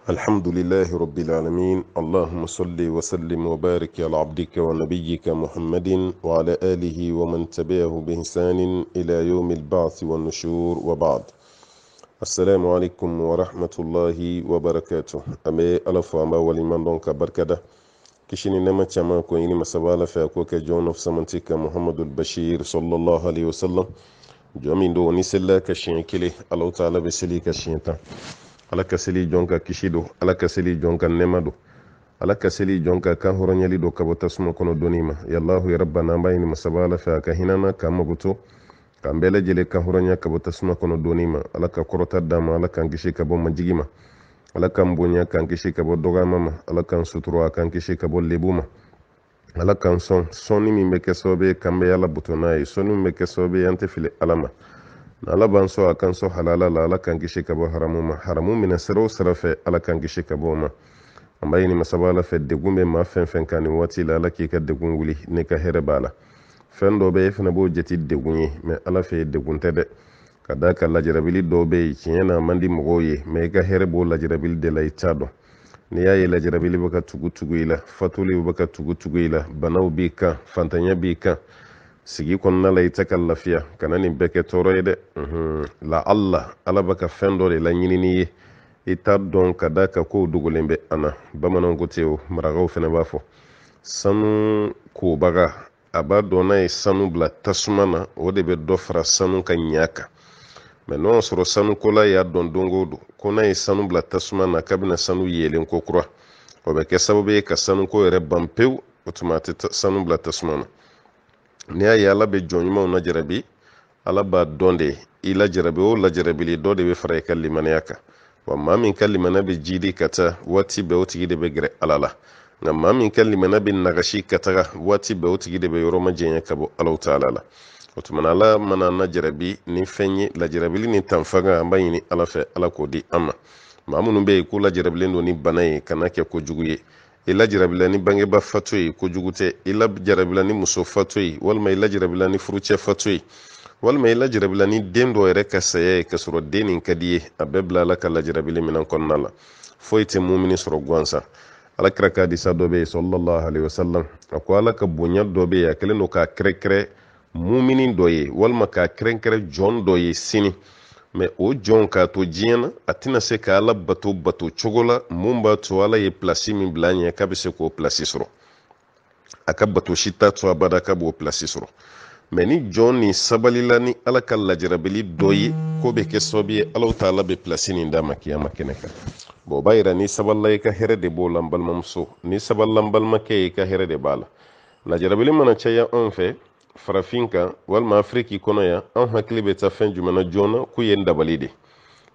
الحمد لله رب العالمين اللهم صل وسلم وبارك على عبدك ونبيك محمد وعلى آله ومن تبعه بإحسان إلى يوم البعث والنشور وبعد. السلام عليكم ورحمة الله وبركاته. أمي ألف وما ولمن دونك بركة كشني نما تما كويني مسابالة فأكوك جون of سمنتك محمد البشير صلى الله عليه وسلم جمين دو نسلا كشين كلي الله تعالى بسلي كشين تا ala ka seli jonka kishido ala ka seli jonka nemado ala ka seli jonka kan horonyali do kabo tasuma kono donima yallahu ya rabbana bayni masabala fa ka hinana kama buto kambele jele kan horonya kabo tasuma kono donima ala ka korota dama ala kan kishi kabo majigima ala kan bonya kan kishi kabo doga mama ala kan suturo kan kishi kabo lebuma ala kan sonni mi meke sobe kambe yala butonai sonni mi meke sobe yante file alama na ala ban so akan so halala la ala kan gishi kabo haramu mina siro sirafe ala kan gishi kabo ma amma yini masabala fe degumbe ma fen kan wati la ala ki ka degun wuli ne ka here bala fen do be fena bo jeti degunye me ala fe degunte de kada ka lajirabili do be kiyena mandi mogoye me ka here bo lajirabili de la itado ni yayi lajirabili baka tugu ila fatuli baka tugu ila banaw bi ka fantanya bi ka sigi kɔnɔna la i tɛ ka lafiya kana nin bɛɛ kɛ tɔɔrɔ ye dɛ la ala bɛ ka fɛn dɔ de la ɲinini ye i t'a dɔn ka da ka kow dogolen bɛ an na bamananw ko ten o marakaw fɛnɛ b'a fɔ sanu kobaga a b'a dɔn n'a ye sanu bila tasuma na o de bɛ dɔ fara sanu ka ɲa kan mɛ n'o y'a sɔrɔ sanukola y'a dɔn don o don ko n'a ye sanu bila tasuma na k'a bɛna sanu yelen ko kura o bɛ kɛ sababu ye ka sanuko yɛrɛ ban pewu o tuma a tɛ sanu bila tasuma na ni y'a ye ala bɛ jɔn ɲumanw lajarabi ala b'a dɔn de i lajarabi o lajarabili dɔ de bɛ fara i ka limaniya kan wa maa min ka limaniya bɛ jidi ka taa waati bɛɛ o tigi de bɛ gɛrɛ ala la nka maa min ka limaniya bɛ nagasi ka taga waati bɛɛ o tigi de bɛ yɔrɔ ma jɛnya ka bɔ alaw taala la o tuma na ala mana lajarabi ni fɛn ye lajarabili ni tanfanga an b'a ɲini ala fɛ ala k'o di an ma maa minnu bɛ yen k'u lajarabilen don ni bana ye kana kɛ kojugu ye i lajarabila ni bangeba fato ye kojugu tɛ i lajarabila ni muso fato ye walima i lajarabila ni furucɛ fato ye walima i lajarabila ni den dɔ yɛrɛ ka saya ye ka sɔrɔ den nin ka di ye a bɛɛ bila ala ka lajarabili minan kɔnɔna la foyi tɛ mumini sɔrɔ gansan alakira ka hadisa dɔ bɛ yen sallallahu alaihi wasallam a ko ala ka bonya dɔ bɛ yen a kɛlen don k'a kɛrɛkɛrɛ mumini dɔ ye walima k'a kɛrɛnkɛrɛ jɔn dɔ ye sini mɛ o jɔn k'a to diɲɛ na a tɛna se ka ala bato cogo la mun b'a to ala ye pilasi min bila ɲɛ k'a bɛ se k'o pilasi sɔrɔ a ka bato si t'a to abada k'a b'o pilasi sɔrɔ mɛ ni jɔn ni sabalila ni ala ka lajarabili dɔ ye ko bɛ kɛ sababu ye alaw ta'ala bɛ pilasi nin d'a ma kiyama kɛnɛ kan bon o b'a yira ni sabalila i ka hɛrɛ de b'o la n balimamuso ni sabalila n balimakɛ ye i ka hɛrɛ de b'a la lajarabili mana caya anw fɛ farafin kan walima afiriki kɔnɔ yan an hakili bɛ taa fɛn jumɛn joona k'u ye dabali de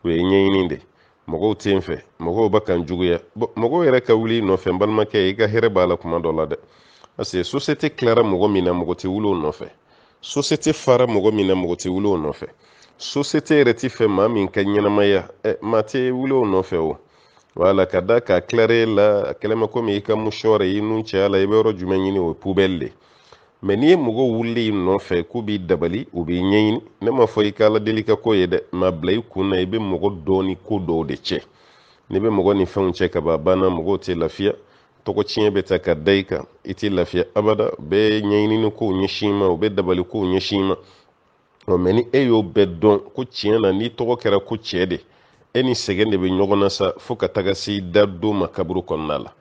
o ye ɲɛɲini de mɔgɔw tɛ n fɛ mɔgɔw bɛ kan juguya mɔgɔw yɛrɛ ka wuli nɔfɛ n balimakɛ i ka hɛrɛ b'a la kuma dɔ la dɛ parce que société tilara mɔgɔ min na mɔgɔ tɛ wuli o nɔfɛ société fara mɔgɔ min na mɔgɔ tɛ wuli o nɔfɛ société yɛrɛ tɛ fɛ maa min ka ɲɛnamaya maa tɛ wuli o nɔfɛ o wala ka da k'a tilare la a kɛlɛma komi i ka musɔrɔ i nun cɛya la i bɛ yɔrɔ jumɛn ɲini o ye poubelle de mɛ n'i ye mɔgɔw wuli nɔfɛ k'u b'i dabali u b'i ɲɛɲini ne ma fɔ i ka ala deli ka ko ye dɛ ma bila i kun na i bɛ mɔgɔ dɔ ni ko dɔw de cɛ n'i bɛ mɔgɔ ni fɛnw cɛ ka ban banna mɔgɔw tɛ lafiya tɔgɔ tiɲɛ bɛ ta ka da i kan i tɛ lafiya abada u bɛ ɲɛɲini kow ɲɛsin ma u bɛ dabali kow ɲɛsin ma mɛ ni e y'o bɛɛ dɔn ko tiɲɛ na n'i tɔgɔ kɛra ko cɛ de e ni sɛgɛn de bɛ ɲɔgɔn na sa fo ka taga se da don ma kaburu kɔnɔna la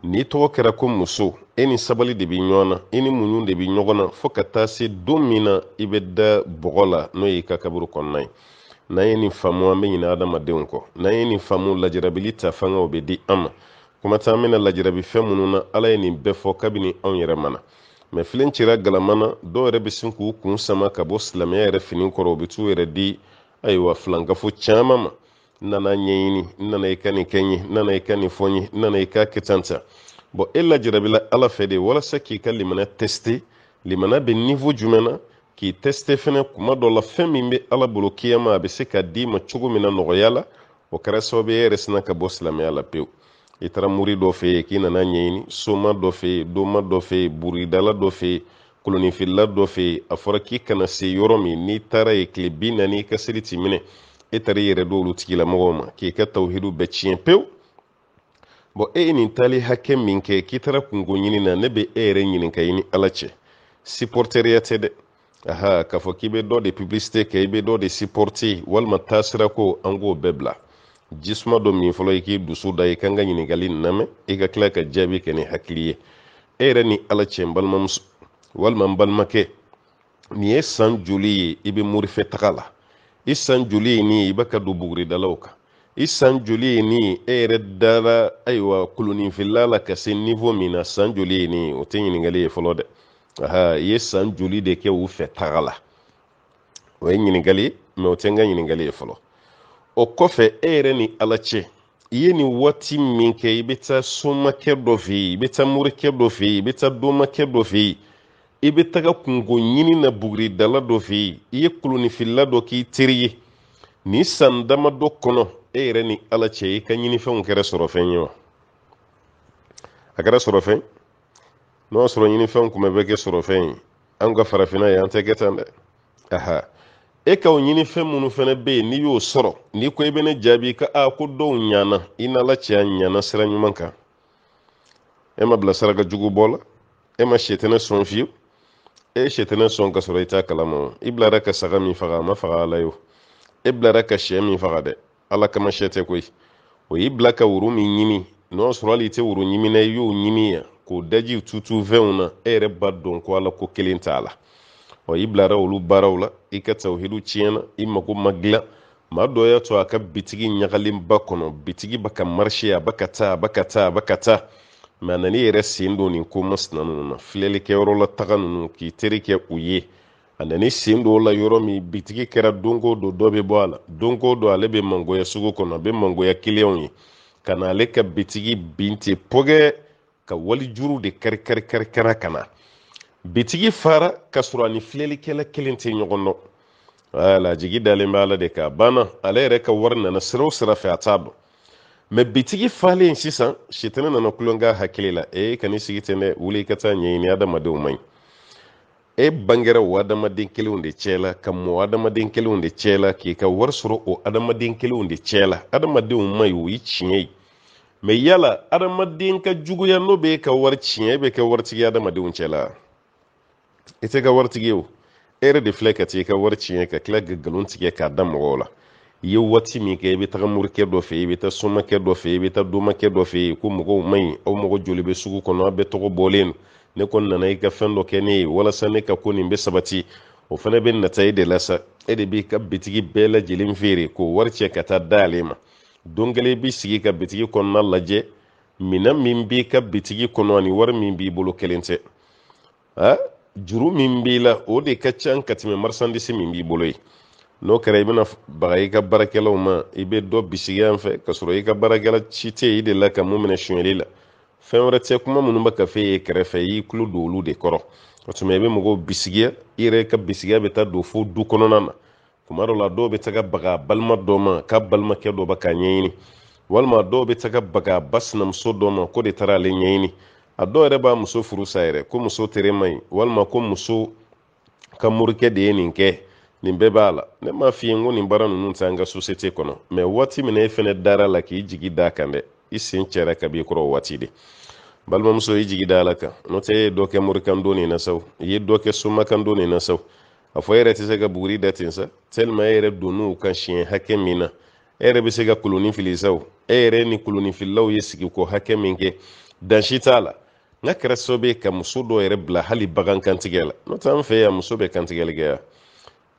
n'i tɔgɔ kɛra ko muso e ni sabali de bɛ ɲɔgɔn na i ni muɲu de bɛ ɲɔgɔn na fo ka taa se don min na i bɛ da bɔgɔ la n'o y'i ka kaburu kɔnɔna ye n'an ye nin faamu an bɛ ɲinɛ adamadenw kɔ n'an ye nin faamu lajarabili ta fanga o bɛ di an ma kuma taa an bɛna lajarabi fɛn minnu na ala ye nin bɛɛ fɔ kabini anw yɛrɛ ma na mɛ filen cira galama na dɔw yɛrɛ bɛ sin k'u kun sama ka bɔ silamɛya yɛrɛ fini kɔrɔ u bɛ t'u yɛrɛ di ayiwa filankafo caman ma n nana ɲɛɲini n nana i ka nin kɛ n ye n nana i ka nin fɔ n ye n nana i ka kɛ tan ta bon e lajarabila ala fɛ de walasa k'i ka limana teste limana bɛ niveau jumɛn na k'i teste fɛnɛ kuma dɔ la fɛn min bɛ ala bolo kiyama a bɛ se ka d'i ma cogo min na nɔgɔya la o kɛra sababu ye e yɛrɛ sina ka bɔ silamɛya la pewu i taara muri dɔ fɛ yen k'i nana ɲɛɲini soma dɔ fɛ yen doma dɔ fɛ yen buridala dɔ fɛ yen kolonifilila dɔ fɛ yen a fɔra k'i kana se yɔrɔ min n'i taara yen tile 40 i ka seli t'i minɛ e taara i yɛrɛ d'olu tigilamɔgɔw ma k'i ka tawhidu bɛɛ tiɲɛ pewu bon ni tali hakɛ min kɛ k'i taara kungo ɲini na ne bɛ e yɛrɛ ɲininka i ni ala cɛ supporteriya tɛ dɛ aha k'a fɔ k'i bɛ dɔ de publicité kɛ i bɛ dɔ de supporter walima taasira ko an k'o bɛɛ bila jisuma dɔ min fɔlɔ i k'i dusu da i kan ka ɲininkali lamɛn i ka tila ka jaabi kɛ ni hakili ye e yɛrɛ ni ala cɛ n balimamuso walima n balimakɛ nin ye san joli ye i bɛ morifɛ taga la i san joli ye nin ye i bɛ ka don buguridalaw kan i san joli ye nin ye e yɛrɛ dara ayiwa koloninfila la ka se niveau min na san joli ye nin ye o tɛ ɲininkali ye fɔlɔ dɛ aha i ye san joli de kɛ u fɛ taga la o ye ɲininkali ye mɛ o tɛ n ka ɲininkali ye fɔlɔ o kɔfɛ e yɛrɛ ni ala cɛ i ye nin waati min kɛ i bɛ taa somakɛ dɔ fɛ yen i bɛ taa morikɛ dɔ fɛ yen i bɛ taa dɔmakɛ dɔ fɛ yen i bɛ taga kungo ɲini na buguridala dɔ fɛ yen i ye koloninfila dɔ k'i teri ye nin san damadɔ kɔnɔ e yɛrɛ ni ala cɛ i ka ɲinifɛnw kɛra sɔrɔfɛn ye wa a kɛra sɔrɔfɛn n'o y'a sɔrɔ ɲinifɛnw tun bɛ kɛ sɔrɔfɛn ye an ka farafinna yan an tɛ kɛ tan dɛ aha e ka o ɲinifɛn minnu fana bɛ yen n'i y'o sɔrɔ n'i ko i bɛ ne jaabi ka ko dɔw ɲana i n'ala cɛ ɲana sira ɲuman kan e ma bila saraka jugu bɔ la e ma sɛtɛnɛ sɔn fiyewu e ye sɛtɛnɛ sɔn ka sɔrɔ i t'a kalama i bilara ka saga min faga a ma faga ala ye o e bilara ka sɛ min faga dɛ ala kama sɛ tɛ koyi o y'i bila ka woro min ɲini n'o sɔrɔ hali i tɛ woro ɲimina i y'o ɲini yan k'o daji tutu fɛnw na e yɛrɛ ba dɔn ko ala ko kelen t'a la i bilara olu baaraw la i ka tawhidu tiɲɛna i mako ma dilan maa dɔ y'a to a ka bitigi ɲagalenba kɔnɔ bitigi bɛ ka marché a bɛ ka taa a bɛ ka taa a bɛ ka taa mɛ a nana i yɛrɛ sen don nin ko masina ninnu na filɛlikɛyɔrɔ la taga ninnu k'i teri kɛ u ye a nana i sen don o la yɔrɔ min bitigi kɛra don o don dɔ bɛ bɔ a la don o don ale bɛ mangoya sugu kɔnɔ a bɛ mangoya kiliyanw ye ka na ale ka bitigi bin ten pɔgɛ ka wali juru de kari ka na bitigi fara ka sɔrɔ a ni filɛlikɛla kelen tɛ ɲɔgɔn dɔn wala jigi dalen bɛ ala de kan banna ale yɛrɛ ka wari nana sira o sira fɛ a t'a dɔn mɛ bitigi falen sisan sitana nana kulonkɛ hakili la ka n'i sigi ten dɛ wuli i ka taa ɲɛɲini adamadenw man ɲi e bangera o adamaden kelenw de cɛ la ka mɔ adamaden kelenw de cɛ la k'i ka wari sɔrɔ o adamaden kelenw de cɛ la adamadenw man ɲi o ye tiɲɛ ye mɛ yala adamaden ka juguya n'o bɛ ka wari tiɲɛ e bɛ kɛ waritigi adamadenw cɛ la i tɛ ka waritigi ye o e yɛrɛ de filɛ ka taa i ka wari tiɲɛ ka tila ka nkalon tigɛ k'a da mɔgɔw la i ye waati min kɛ i bɛ taga morikɛ dɔ fɛ i bɛ taa somakɛ dɔ fɛ i bɛ taa domakɛ dɔ fɛ ko mɔgɔw man ɲi aw mɔgɔ joli bɛ sugu kɔnɔ aw bɛɛ tɔgɔ bɔlen ne kɔni nana i ka fɛn dɔ kɛ ne ye walasa ne ka ko nin bɛ sabati o fana bɛ nata e de la sa e de b'i ka bitigi bɛɛ lajɛlen feere k'o wari cɛ ka taa da ale ma don kelen i b'i sigi ka bitigi kɔnɔna lajɛ minɛn min b'i ka bitigi kɔnɔ ani wari min b'i bolo kelen tɛ juru min b'i la o de ka ca ka tɛmɛ marsandise min b'i bolo ye n'o kɛra i bɛna baga i ka baarakɛlaw ma i bɛ dɔ bisigi yan fɛ ka sɔrɔ i ka baarakɛla ci tɛ i de la ka mun minɛ sonyɛli la fɛn wɛrɛ tɛ kuma minnu bɛ ka fɛ e kɛrɛfɛ i y'i tulo don olu de kɔrɔ o tuma i bɛ mɔgɔw bisigiya i yɛrɛ ka bisigiya bɛ taa don fo du kɔnɔna na tuma dɔw la dɔw bɛ taga baga balima dɔ ma k'a balimakɛ dɔ bɛ k'a ɲɛɲini walima dɔw bɛ taga baga ba sinamuso dɔ ma ko de taara ale ɲɛɲini a dɔw yɛrɛ b'a muso furu sa yɛrɛ ko muso tere man ɲi walima ko muso ka morikɛ de ye nin kɛ nin bɛɛ b'a la ne m'a f'i ye ko nin baara ninnu tɛ an ka société kɔnɔ mɛ waati min e fɛnɛ dara la k'i jigi da kan dɛ i sen cɛra ka b'i kɔrɔ o waati de balimamuso i jigi da ala kan n'o tɛ e ye dɔ kɛ morikan don nin na saw i ye dɔ kɛ somakan don nin na saw a fɔ e yɛrɛ tɛ se ka buguri da ten sa tellement e yɛrɛ donn'u kan siɲɛ hakɛ min na e yɛrɛ bɛ se ka kolonin fili saw e yɛrɛ ni koloninfilaw ye sigi ko hakɛ min kɛ dansi t'a la n ka kɛra sababu ye ka muso dɔ yɛrɛ bila hali bagan kantigɛ la n'o tɛ an fɛ yan muso bɛ kantigɛli kɛ yan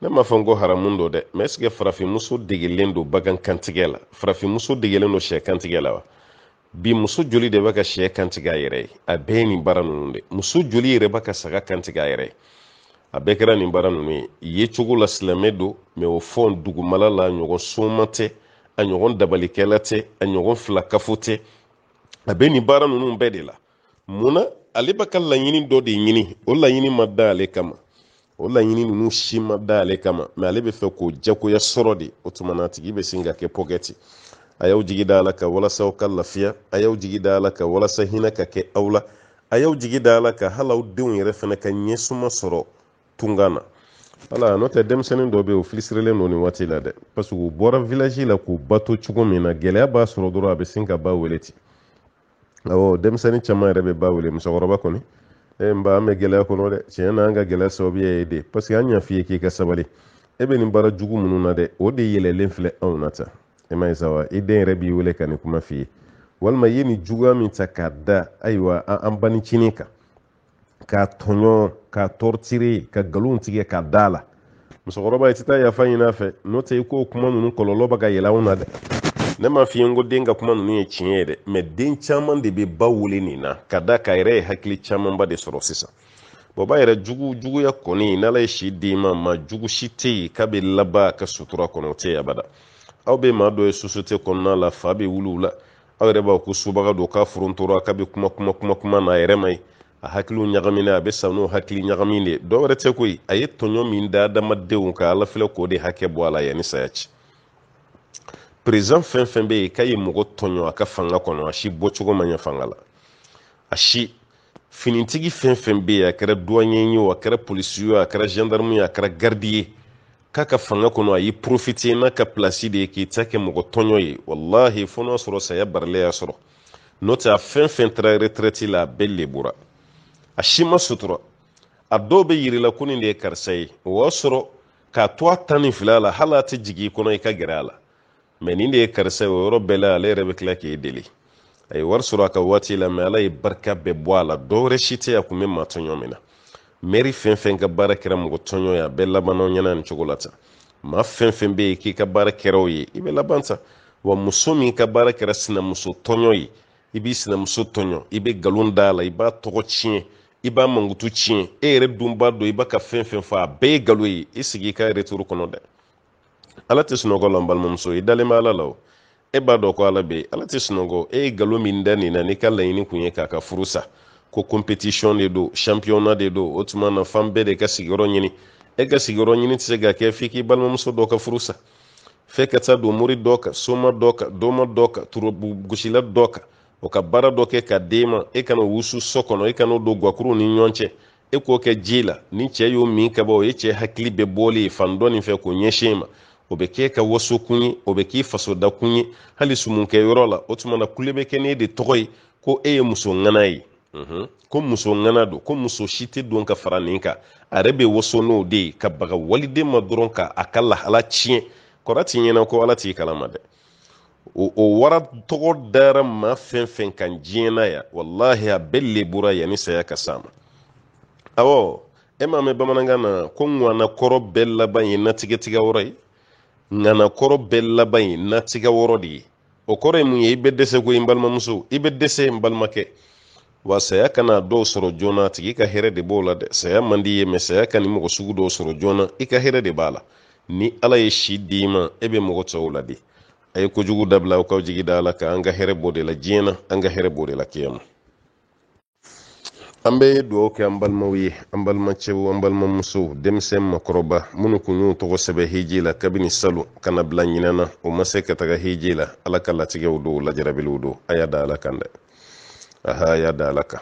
ne m'a fɔ n ko haramun don dɛ mɛ est ce que farafinmuso degelen don bagan kantigɛ la farafinmuso degelen don sɛ kantigɛ la wa bi muso joli de bɛ ka sɛ kantigɛ a yɛrɛ ye a bɛɛ ye nin baara ninnu de muso joli yɛrɛ bɛ ka saga kantigɛ a yɛrɛ ye a bɛɛ kɛra nin baara ninnu ye ye cogo la silamɛ don mɛ o fɔ dugumala la ɲɔgɔn soma tɛ a ɲɔgɔn dabalikɛla tɛ a ɲɔgɔn filakafo tɛ a bɛ nin baara ninnu bɛɛ de la munna ale bɛ ka laɲini dɔ de ɲini o laɲini ma da ale kama o laɲini ninnu si ma da ale kama mɛ ale bɛ fɛ k'o jagoya sɔrɔ de o tuma na a tigi bɛ sin ka kɛ pɔkɛti a y'aw jigi da ala kan walasa aw ka lafiya a y'aw jigi da ala kan walasa hinɛ ka kɛ aw la a y'aw jigi da ala kan hali aw denw yɛrɛ fana ka ɲɛsuma sɔrɔ tunga na ala n'o tɛ denmisɛnnin dɔ bɛ yen o filisirilen don nin waati la dɛ parce que u bɔra village la k'u bato cogo min na gɛlɛya b'a sɔrɔ dɔrɔn a bɛ sin ka ba wele ten awɔ denmisɛnnin caman yɛrɛ bɛ ba wele musokɔrɔba kɔni n ba an bɛ gɛlɛya kɔnɔ dɛ tiɲɛ na an ka gɛlɛya sababu ye de parce que an y'a f'i ye k'i ka sabali e bɛ nin baara jugu minnu na dɛ o de yɛlɛlen filɛ anw na tan e ma ye sa wa i den yɛrɛ b'i wele ka nin kuma f'i ye walima i ye nin juguya min ta k'a da ayiwa an banicinin kan k'a tɔɲɔ k'a tɔrɔtire ka nkalon tigɛ k'a da la musokɔrɔba i tɛ taa yafa ɲini a fɛ n'o tɛ i k'o kuma ninnu kɔlɔlɔ bɛ ka yɛlɛ anw na dɛ ne m'a f'i ye n ko den ka kuma ninnu ye tiɲɛ ye dɛ mɛ den caman de bɛ ba wele nin na ka da k'a yɛrɛ ye hakili camanba de sɔrɔ sisan bɔn ba yɛrɛ juguya kɔni n'ala ye si d'i ma jugu si tɛ yen k'a bɛ laban ka sutura kɔnɔ o tɛ yen abada aw bɛ maa dɔ ye société kɔnɔna la fa bɛ wuli u la aw yɛrɛ b'a ko subaga don k'a forontora k'a bɛ kuma n'a yɛrɛ ma ye a hakiliw ɲagaminen a bɛ sa n'o hakili ɲagamin de dɔw wɛrɛ tɛ koyi a ye tɔɲɔ min da adamadenw kan ala filɛ k'o de hakɛ bɔ a la yanni saya ci président fɛn fɛn bɛ yen k'a ye mɔgɔ tɔɲɔ a ka fanga kɔnɔ a si bɔcogo ma ɲɛ fanga la a si finitigi fɛn fɛn bɛ yen a kɛra douanier ye o a kɛra polisi ye a kɛra gendarme ye a kɛra garde ye k'a ka fanga kɔnɔ a y'i profiter n'a ka place de ye k'i ta kɛ mɔgɔ tɔɲɔ ye wallahi fo n'a sɔrɔ saya barile y'a sɔrɔ n'o tɛ a fɛn fɛn taara retraite la a bɛɛ lebura a si ma sutura a dɔw bɛ yirila ko nin de ye karisa ye o y'a sɔrɔ k'a to a tan ni fila la hali a tɛ jigin i kɔnɔ i ka gɛrɛ a la mɛ nin de ye karisa ye o yɔrɔ bɛɛ la ale yɛrɛ bɛ tila k'e deli a ye wari sɔrɔ a ka waati la mɛ ala ye barika bɛɛ bɔ a la dɔw wɛrɛ si tɛ a kun bɛ maa tɔɲɔ min na mairie fɛn fɛn ka baara kɛra mɔgɔ tɔɲɔ ye a bɛɛ labanna ɲɛna nin cogo la tan maa fɛn fɛn bɛ yen k'i ka baara kɛra o ye i bɛ laban tan wa muso min ka baara kɛra sinamuso tɔɲɔ ye i b'i sinamuso tɔɲɔ i bɛ nkalon da a la i b'a tɔgɔ tiɲɛ i b'a mankutu tiɲɛ e yɛrɛ dun b'a dɔn i b'a ka fɛn fɛn fɔ a bɛɛ ye nkalon ye i sigi i ka retour kɔnɔ dɛ ala tɛ sunɔgɔ la n balimamuso i dalen bɛ ala la o e b'a dɔn ko ala bɛ yen ala tɛ sunɔgɔ e ye nkalon min da nin na n'i ka laɲini kun ye k'a ka furu sa ko competition de don championnat de don o tuma na fan bɛɛ de ka sigiyɔrɔ ɲini e ka sigiyɔrɔ ɲini tɛ se ka kɛ f'i k'i balimamuso dɔ ka furu sa f'e ka taa don mori dɔ kan soma dɔ kan doma dɔ kan turobu gosila dɔ kan o ka baara dɔ kɛ ka d'e ma e kana wusu so kɔnɔ e kana don gakuru ni ɲɔgɔn cɛ e k'o kɛ ji la ni cɛ y'o min ka bɔ o ye cɛ hakili bɛ bɔli ye fan dɔ nin fɛ k'o ɲɛsin ma o bɛ kɛ ka waso kun ye o bɛ k'i fasoda kun ye hali sumunkɛ yɔrɔ la o tuma na kule bɛ kɛ n'e de tɔgɔ ye ko e ye muso ŋana ye ko muso ŋana don ko muso si tɛ don ka fara nin kan a yɛrɛ bɛ waso n'o de ye ka baga waliden ma dɔrɔn ka a ka lahala tiɲɛ kɔrɔ t'i ɲɛna ko ala t'i kalama dɛ o wara tɔgɔ dara maa fɛn fɛn kan diɲɛ na yan wallahi a bɛɛ lebura yanni saya ka s'a ma awɔ e m'a mɛn bamanankan na ko ŋwana kɔrɔ bɛɛ laban ye natigɛtigɛ wɔrɔ ye ŋana kɔrɔ bɛɛ laban ye natigɛ wɔrɔ de ye o kɔrɔ ye mun ye i bɛ dɛsɛ ko n balimamuso i bɛ dɛsɛ n balimakɛ wa saya kana dɔw sɔrɔ joona a tigi ka hɛrɛ de b'o la dɛ saya man di ye mɛ saya ka ni mɔgɔ sugu dɔw sɔrɔ joona i ka hɛrɛ de b'a la ni ala ye si d'i ma e bɛ mɔgɔ tɔw la de a ye kojugu dabila aw k'aw jigi da ala kan an ka hɛrɛ b'o de la diɲɛ na an ka hɛrɛ b'o de la kiyama an bɛ dugawu kɛ an balimaw ye an balimacɛw an balimamusow denmisɛn makɔrɔba minnu kun y'u tɔgɔ sɛbɛ hiji la kabini salon kana bila ɲinɛ na o ma se ka taga hiji la ala ka latigɛw don lajarabilenw don a y'a da ala kan dɛ aha a y'a da ala kan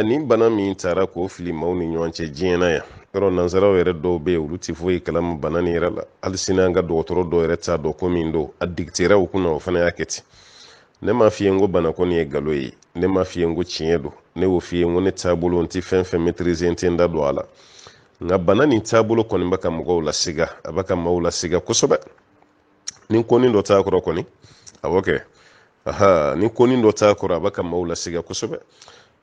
nin bana min taara k'o fili maaw ni ɲɔgɔn cɛ diɲɛ na yan yɔrɔ nansaraw yɛrɛ dɔw bɛ yen olu tɛ foyi kalama bana nin yɛrɛ la hali sini an ka dɔgɔtɔrɔ dɔw yɛrɛ t'a dɔn ko min don a digitera u kunna o fana y'a kɛ ten ne m'a f'i ye n ko bana ko nin ye nkalon ye ne m'a f'i ye n ko tiɲɛ don ne y'o f'i ye n ko ne taabolo n tɛ fɛn fɛn maîtriser n tɛ n da don a la nka bana nin taabolo kɔni bɛ ka mɔgɔw lasiga a bɛ ka maaw lasiga kosɛbɛ ni konin dɔ t'a kɔrɔ kɔni a b'o kɛ ni konin dɔ t'a kɔrɔ a bɛ ka maaw lasiga kosɛbɛ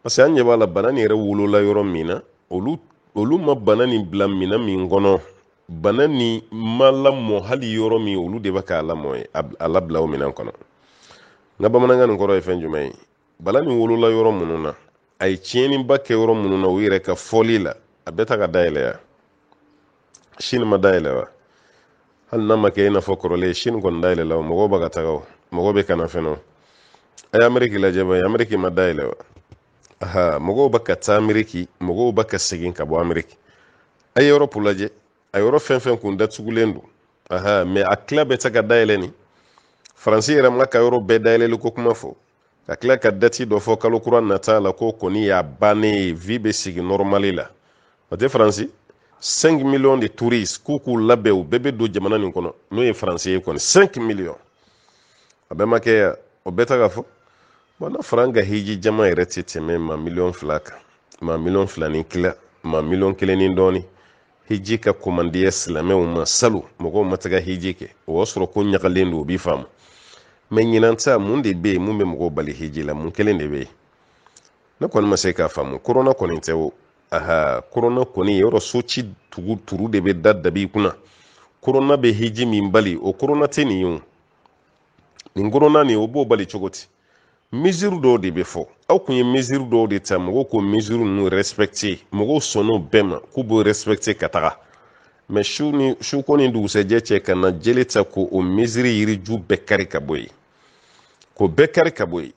parce que an ɲɛ b'a la bana nin yɛrɛ wolola yɔrɔ min na olu ma bana nin bila minɛn min kɔnɔ bana nin ma lamɔ hali yɔrɔ min olu de bɛ k'a lamɔ ye a labila o minɛn kɔnɔ n ka bamanankan nin kɔrɔ ye fɛn jumɛn ye bana nin wolola yɔrɔ minnu na a ye tiɲɛniba kɛ yɔrɔ minnu na u yɛrɛ ka fɔli la a bɛ ta ka dayɛlɛ ya sini ma dayɛlɛ wa hali n'a ma kɛ i n'a fɔ kɔrɔlen sini kɔni dayɛlɛ la o mɔgɔw bɛ ka taga o mɔgɔw bɛ kana fɛn o a ye ameriki lajɛ ba ye ameriki ma dayɛlɛ wa mɔgɔw bɛ ka taa ameriki mɔgɔw bɛ ka segin ka bɔ ameriki a ye yɔrɔpu lajɛ a yɔrɔ fɛn fɛn kun datugulen don mɛ a tila bɛ ta ka dayɛlɛ ni faransi yɛrɛ ma ka yɔrɔ bɛɛ dayɛlɛli ko kuma fɔ ka tila ka dati dɔ fɔ kalo kura nata la ko kɔni y'a bannen ye vi bɛ sigi normali la o tɛ faransi 5 millions de touristes k'u labɛn u bɛɛ bɛ don jamana nin kɔnɔ n'o ye faransi ye kɔni 5 millions a bɛɛ ma kɛ o bɛɛ ta ka fɔ Bona franga hiji jama yɛrɛ tɛ tɛmɛ ma miliyɔn 2 kan ma miliyɔn 2 ni kila ma miliyɔn 1 ni dɔɔni hiji ka komandiya silamɛw ma salo mɔgɔw ma taga hiji kɛ o y'a sɔrɔ ko ɲagalen don o b'i faamu mɛ ɲinan ta mun de bɛ yen mun bɛ mɔgɔw bali hiji la mun kelen de bɛ yen ne kɔni ma se k'a faamu korona kɔni tɛ o korona kɔni yɔrɔ so ci turu de bɛ da dabi kunna korona bɛ hiji min bali o korona tɛ nin ye o nin korona nin o b'o bali cogo di mesure dɔw de bɛ fɔ aw kun ye mesure dɔw de ta mɔgɔw ko mesure ninnu respecter mɔgɔw sɔnn'o bɛɛ ma k'u b'o respecter ka taga mɛ su ko ni dugusɛjɛ cɛ ka na jeli ta ko o mesure yiriju bɛɛ kari ka bɔ yen ko bɛɛ kari ka bɔ yen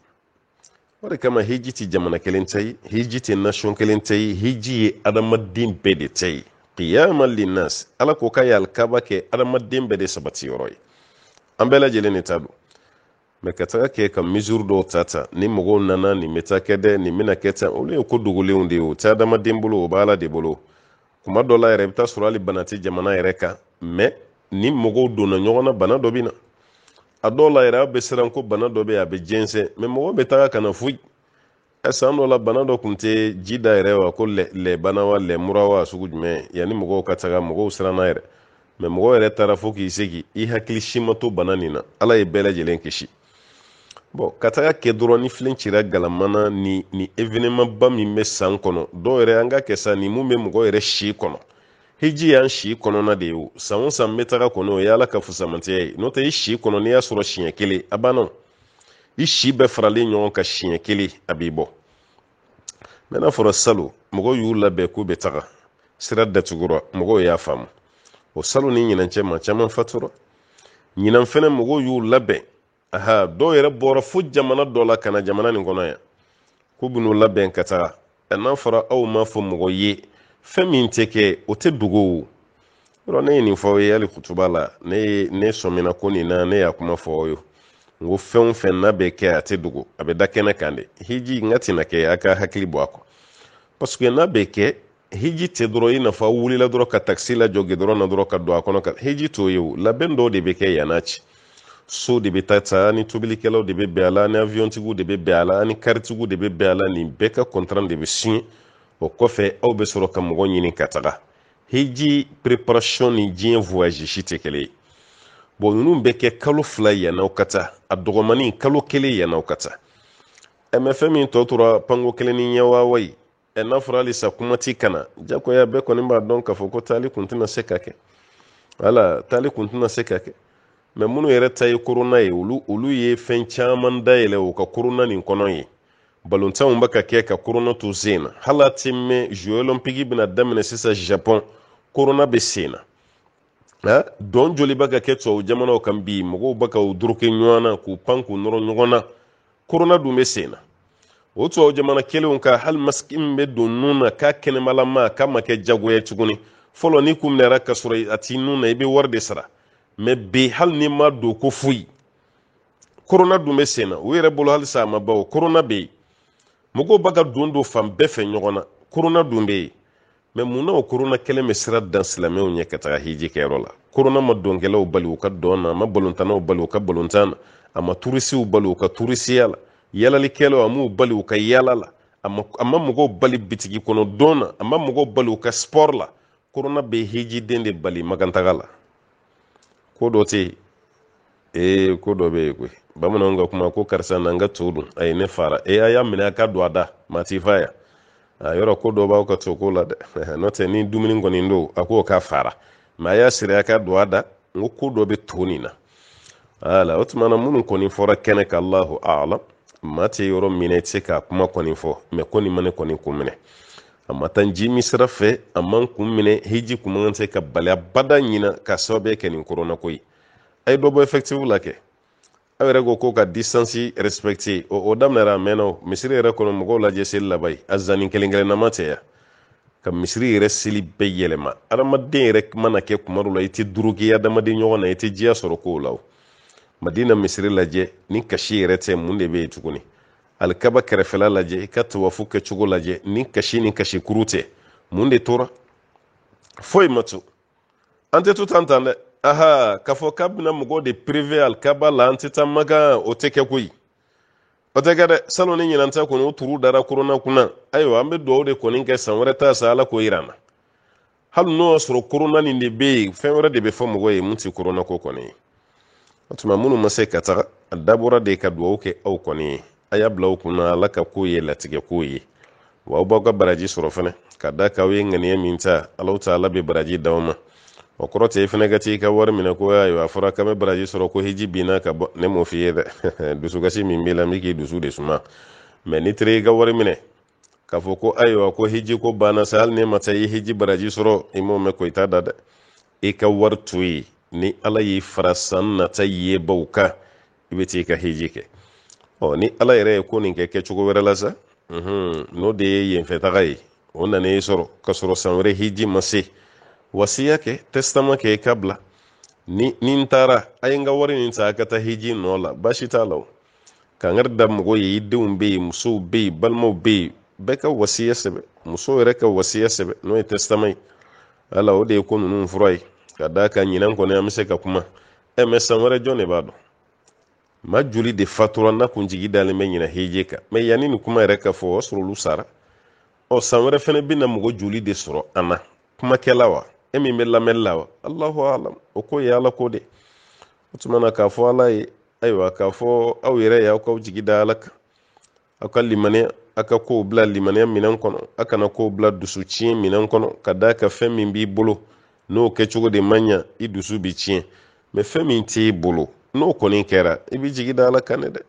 o de kama hiji tɛ jamana kelen ta ye hiji tɛ nation kelen ta ye hiji ye adamaden bɛɛ de ta ye qiyama linnas ala ko k'a ye alikaba kɛ adamaden bɛɛ de sabati yɔrɔ ye an bɛɛ lajɛlen de ta don mɛ ka taga kɛ ka mesure dɔw ta ni mɔgɔw nana nin bɛ taa kɛ dɛ nin bɛna kɛ tan olu ye ko dogolenw de ye o tɛ adamaden bolo o b'a ala de bolo kuma dɔ la yɛrɛ i bɛ taa sɔrɔ hali bana tɛ jamana yɛrɛ kan mɛ ni mɔgɔw donna ɲɔgɔn na bana dɔ bɛ na a dɔw la yɛrɛ aw bɛ siran ko bana dɔ bɛ yen a bɛ jɛnsɛn mɛ mɔgɔw bɛ taga ka na foyi san dɔ la bana dɔ tun tɛ ji da yɛrɛ wa ko lɛbana wa lɛmura wa sugu jumɛn yanni mɔgɔw ka taga mɔgɔw siranna yɛrɛ mɛ mɔgɔw yɛrɛ taara fo k'i segi i hakili si ma to bana nin na ala ye bɛɛ lajɛlen kisi bon ka taga kɛ dɔrɔn ni filen cira galamana ni événement ba min bɛ san kɔnɔ dɔw yɛrɛ an ka kɛ sa ni mun bɛ mɔgɔ yɛrɛ si kɔnɔ hiji y'an si kɔnɔna de ye o san o san bɛ taga kɔnɔ o ye ala ka fusamantiya ye n'o tɛ i si kɔnɔ n'i y'a sɔrɔ siɲɛ kelen a banna i si bɛɛ faralen ɲɔgɔn kan siɲɛ kelen a b'i bɔ mɛ n'a fɔra salo mɔgɔw y'u labɛn k'u bɛ taga sira datugura mɔgɔw y'a faamu o salo ni ɲinan ma caman fatura ɲinan fɛnɛ mɔgɔw y'u labɛn dɔw yɛrɛ bɔra fo jamana dɔ la ka na jamana nin kɔnɔ yan k'u bɛn'u labɛn ka taga n'a fɔra aw ma fɔ mɔgɔ ye fɛn min tɛ kɛ o tɛ dogo o yɔrɔ ne ye nin fɔ aw ye hali kutuba la ne sɔmina ko nin na ne y'a kuma fɔ aw ye n ko fɛn o fɛn n'a bɛ kɛ a tɛ dogo a bɛ da kɛnɛ kan de hiji n ka tɛna kɛ a ka hakili bɔ a kɔ parce que n'a bɛ kɛ hiji tɛ dɔrɔn i n'a fɔ aw wulila dɔrɔn ka taxi lajɔ gidɔrɔn na dɔrɔn ka don a kɔnɔ ka hiji t'o ye o labɛn dɔw de bɛ kɛ yan'a ci so de bɛ taa ani tobilikɛlaw de bɛ bɛn a la ani aviyɔntigiw de bɛ bɛn a la ani karitigiw de bɛ bɛn a la nin bɛɛ ka contrat de bɛ signé o kɔfɛ aw bɛ sɔrɔ ka mɔgɔ ɲini ka taga hiji préparation ni diɲɛ voyage si tɛ kelen ye bon ninnu bɛ kɛ kalo 2 yann'aw ka taa a dɔgɔmanin kalo 1 yann'aw ka taa mɛ fɛn min tɔ tora panko 1 ni ɲɛ waawa ye n'a fɔra halisa kuma ti kana jagoya bɛɛ kɔni b'a dɔn k'a fɔ ko taali kun tɛna se ka kɛ wala taali kun tɛna se ka kɛ mɛ minnu yɛrɛ ta ye korona ye olu ye fɛn caman dayɛlɛ o ka korona nin kɔnɔ ye balontanw bɛ ka kɛ ka korona to sen na hali a tɛ mɛn jeux olympiques bɛna daminɛ sisan japon korona bɛ sen na dɔn joli bɛ ka kɛ tubabu jamanaw kan bi mɔgɔw bɛ ka u duruke ɲɔgɔn na k'u pan k'u nɔrɔ ɲɔgɔn na korona dun bɛ sen na o tubabu jamana kelenw ka hali masiki min bɛ don nun na k'a kɛnɛmalama k'a ma kɛ jagoya tuguni fɔlɔ n'i kun minɛra ka sɔrɔ a t'i nun na i bɛ wari de sara mɛ bi hali ni ma don ko foyi korona dun bɛ sen na u yɛrɛ bolo halisa a ma ban o korona bɛ yen mɔgɔw bɛ ka don fan bɛɛ fɛ ɲɔgɔn na korona dun bɛ yen mɛ mun na o korona kɛlen bɛ sira dan silamɛw ɲɛ ka taga hiji kɛyɔrɔ la korona ma dɔnkɛlaw bali u ka dɔn na a ma balontannaw bali u ka balontan na a ma turisiw bali u ka turisiya la yalalikɛlaw a m'u bali u ka yala la a ma mɔgɔw bali bitigi kɔnɔ don na a ma mɔgɔw bali u ka sport la korona bɛ hijiden de bali magantaga la ko dɔ tɛ yen ko dɔ bɛ yen koyi bamananw ka kuma ko karisa na n ka to dun a ye ne fara a y'a minɛ a ka don a da maa t'i fa yan yɔrɔ ko dɔ b'aw ka to ko la dɛ n'o tɛ ni dumuni kɔni don a k'o ka fara mɛ a y'a siri a ka don a da n ko dɔ bɛ to nin na wala o tuma na minnu kɔni fɔra kɛnɛ ka Allahu a'lam maa tɛ yɔrɔ minɛ i tɛ se k'a kuma kɔni fɔ mɛ ko nin ma ne kɔni kun minɛ a ma taa ji min sira fɛ a man kun minɛ hiji kun man se ka bali abada ɲina ka sababu kɛ nin korona ko ye a ye dɔ bɔ effective la kɛ aw yɛrɛ ko ka distance respecter o daminɛra a mɛnna o misiri yɛrɛ kɔnɔ mɔgɔw lajɛ seli laban ye a zanni kelen-kelennama tɛ yan ka misiri yɛrɛ seli bɛɛ yɛlɛma adamaden yɛrɛ mana kɛ kuma dɔ la i tɛ duruki adamaden ɲɔgɔn na i tɛ diya sɔrɔ kow la o madina misiri lajɛ ni kasi yɛrɛ tɛ mun de bɛ yen tuguni alikaba kɛrɛfɛla lajɛ i ka tawafu kɛcogo lajɛ ni kasi ni kasi kuru tɛ mun de tora foyi ma to an tɛ to tan dɛ k'a fɔ k'a bɛna mɔgɔw de privé alikaba la an tɛ taa Maka o tɛ kɛ koyi o tɛ kɛ dɛ salon ni ɲinan ta kɔni o turu dara korona kunna ayiwa an bɛ dugawu de kɔni kɛ san wɛrɛ ta sa ala k'o yira an na hali n'o y'a sɔrɔ korona nin de bɛ yen fɛn wɛrɛ de bɛ fɔ mɔgɔ ye mun ti korona ko kɔni ye o tuma minnu ma se ka taga a dabɔra de ka dugawu kɛ aw kɔni ye a y'a bila aw kunna ala ka ko ye latigɛ ko ye wa aw b'aw ka baraji sɔrɔ fɛnɛ ka da k'aw ye ŋaniya min ta ala ta'ala bɛ baraji d'aw ma o kɔrɔ tɛ fɛnɛ ka t'i ka wari minɛ ko ayiwa a fɔra k'an bɛ baraji sɔrɔ ko hiji binna ka bɔ ne m'o f'i ye dɛ dusukasi min b'i la n bɛ k'i dusu de suma mɛ n'i taara i ka wari minɛ k'a fɔ ko ayiwa ko hiji ko banna sa hali ne ma taa i hiji baraji sɔrɔ i m'o mɛn ko i t'a da dɛ i ka wari to yen ni ala y'i fara san nata ye baw kan i bɛ t'i ka hiji kɛ ni ala yɛrɛ ye ko nin kɛ kɛcogo wɛrɛ la sa n'o de ye yenfɛtaga ye o nan'e sɔrɔ ka sɔrɔ san wɛrɛ hiji ma se wasiya kɛ testament kɛ i ka bila ni n taara a ye n ka wari nin ta a ka taa hiji nɔ la baasi t'a la k'an yɛrɛ da mɔgɔ ye i denw bɛ yen musow bɛ yen balimaw bɛ yen bɛɛ ka wasiya sɛbɛ muso yɛrɛ ka wasiya sɛbɛ n'o ye testament ye ala o de ye ko ninnu fura ye ka da kan ɲinan kɔni an bɛ se ka kuma mɛ san wɛrɛ jɔn de b'a dɔn ma joli de fatura n'a kun jigi dalen bɛ ɲinɛ hiji kan mɛ yanni nin kuma yɛrɛ ka fɔ o y'a sɔrɔ olu sara san wɛrɛ fɛnɛ bɛna mɔgɔ joli de sɔrɔ an na kumakɛla wa e min bɛ lamɛnni la wa alahu alam o ko ye ala ko de o tuma na k'a fɔ ala ye ayiwa k'a fɔ aw yɛrɛ ye aw k'aw jigi da ala kan aw ka limaniya aw ka kow bila limaniya minɛn kɔnɔ aw kana kow bila dusu tiɲɛ minɛn kɔnɔ ka da ka fɛn min b'i bolo n'o kɛcogo de man ɲa i dusu bi tiɲɛ mɛ fɛn min t'i bolo n'o kɔni kɛra i b'i jigi da ala kan de dɛ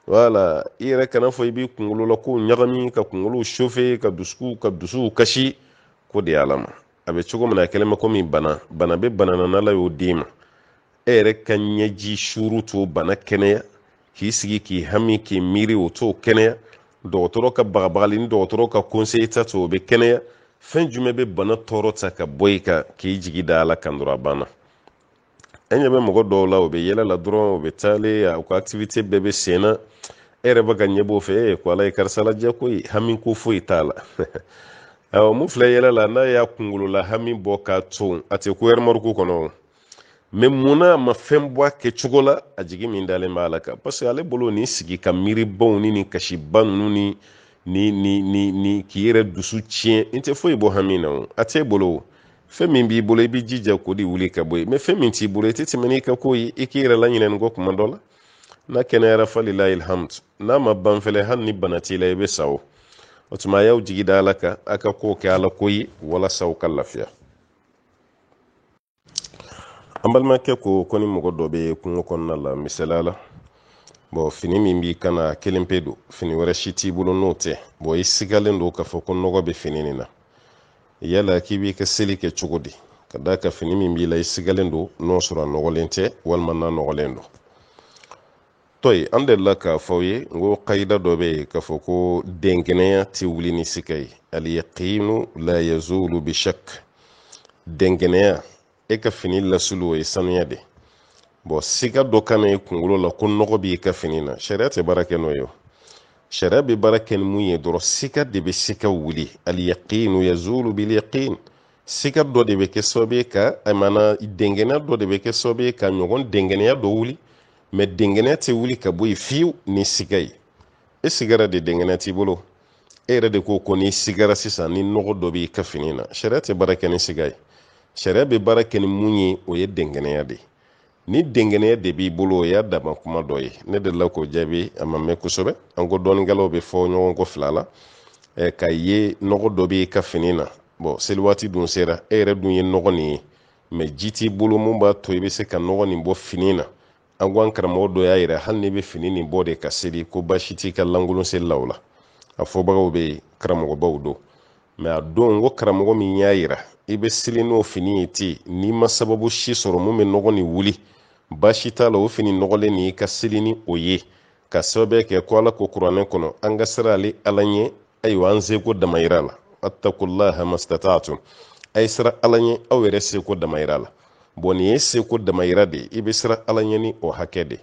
wala i yɛrɛ kana fɔ i b'i kunkolo la ko ɲagami ka kunkolo chauffe ka dusuw kasi ko de ala ma a bɛ cogo min na a kɛlen bɛ komi bana bɛ bana na n'ala y'o d'i ma e yɛrɛ ka ɲɛji suru to bana kɛnɛya k'i sigi k'i hami k'i miiri o t'o kɛnɛya dɔgɔtɔrɔ ka bagabagali ni dɔgɔtɔrɔ ka conseil ta to o bɛ kɛnɛya fɛn jumɛn bɛ bana tɔɔrɔ ta ka bɔ i kan k'i jigi da ala kan dɔrɔn a banna e ɲɛ bɛ mɔgɔ dɔw la o bɛ yɛlɛ la dɔrɔn o bɛ taalen a ko activité bɛɛ bɛ sen na e yɛrɛ bɛ ka ɲɛ b'o fɛ ko ala ye karisa lajɛ koyi hami ko foyi t'a la awɔ mun filɛ yɛlɛ la n'a y'a kunkolo la hami bɔ k'a ton a tɛ ko ɛrimɔriku kɔnɔ mɛ munna a ma fɛn bɔ a kɛcogo la a jigi min dalen b'a la kan parce que ale bolo nin sigi ka miiribaw ni nin kasiba ninnu ni k'i yɛrɛ dusu tiɲɛ n tɛ foyi bɔ hami na a t'e bolo fɛn min b'i bolo i b'i jija k'o de wuli ka bɔ yen mɛ fɛn min t'i bolo i tɛ tɛmɛ n'i ka ko ye i k'i yɛrɛ laɲinɛ nin kɔ kuma dɔ la n'a kɛnɛyara falilahi alhamdu n'a ma ban fɛnɛ hali ni bana t'i la i bɛ sa o tuma a y'aw jigi da ala kan a ka ko kɛ ala ko ye walasa aw ka lafiya an balimakɛ ko ni mɔgɔ dɔ bɛ kungo kɔnɔna la misaliya la fini min b'i kana kelen pe don fini wɛrɛ si t'i bolo n'o tɛ i sigalen don k'a fɔ ko nɔgɔ bɛ fini nin na yala k'i b'i ka seli kɛ cogo di ka da ka fini min b'i la i sigalen don n'o sɔrɔ a nɔgɔlen tɛ walima n'a nɔgɔlen don tɔyi an delila k'a fɔ aw ye n ko kayida dɔ bɛ yen k'a fɔ ko denkɛnɛya tɛ wuli ni siga ye aliyaqinu la yazulu bi shak denkɛnɛya e ka fini lasulu o ye sanuya de siga dɔ kana i kunkolo la ko nɔgɔ b'i ka fini na sariya tɛ baara kɛ n'o ye sariya bɛ baara kɛ ni mun ye dɔrɔn siga de bɛ se ka wuli aliyaqinu yazulu bil yaqin siga dɔ de bɛ kɛ sababu ye ka denkɛnɛya dɔ de bɛ kɛ sababu ye ka ɲɔgɔn denkɛnɛya dɔ wuli mɛ denkɛnɛya tɛ wuli ka bɔ yen fiyewu ni siga ye e sigara de denkɛnɛya t'i bolo e yɛrɛ de ko n'i sigara sisan ni nɔgɔ dɔ b'i ka fini na sariya tɛ baara kɛ ni siga ye sariya bɛ baara kɛ ni mun ye o ye denkɛnɛya de ni denkɛnɛya de b'i bolo o y'a dama kuma dɔ ye ne delila k'o jaabi a ma mɛn kosɛbɛ an ko dɔɔninkɛlaw bɛ fɔ ɲɔgɔn kɔ fila la k'a ye nɔgɔ dɔ b'i ka fini na seli waati dun sera e yɛrɛ dun ye nɔgɔ nin ye mɛ ji t'i bolo mun b'a to i bɛ se ka nɔgɔ nin bɔ fini na an ko an karamɔgɔ dɔ y'a yira hali n'i bɛ fini nin bɔ de ka seli ko baasi t'i ka lankolon seli la o la a fɔbagaw bɛ yen karamɔgɔbaw don mɛ a don ko karamɔgɔ min y'a yira i bɛ seli n'o fini ye ten n'i ma sababu si sɔrɔ mun bɛ nɔgɔ nin wuli baasi t'a la o fini nɔgɔlen nin i ka seli ni o ye ka sababu kɛ ko ala ko kuranɛ kɔnɔ an ka siran ale ala ɲɛ ayiwa an seko damayira la attaqullaha mastata'tum a ye siran ala ɲɛ aw yɛrɛ seko damayira la nin ye seko damayira de i bɛ siran ala ɲɛ ni o hakɛ de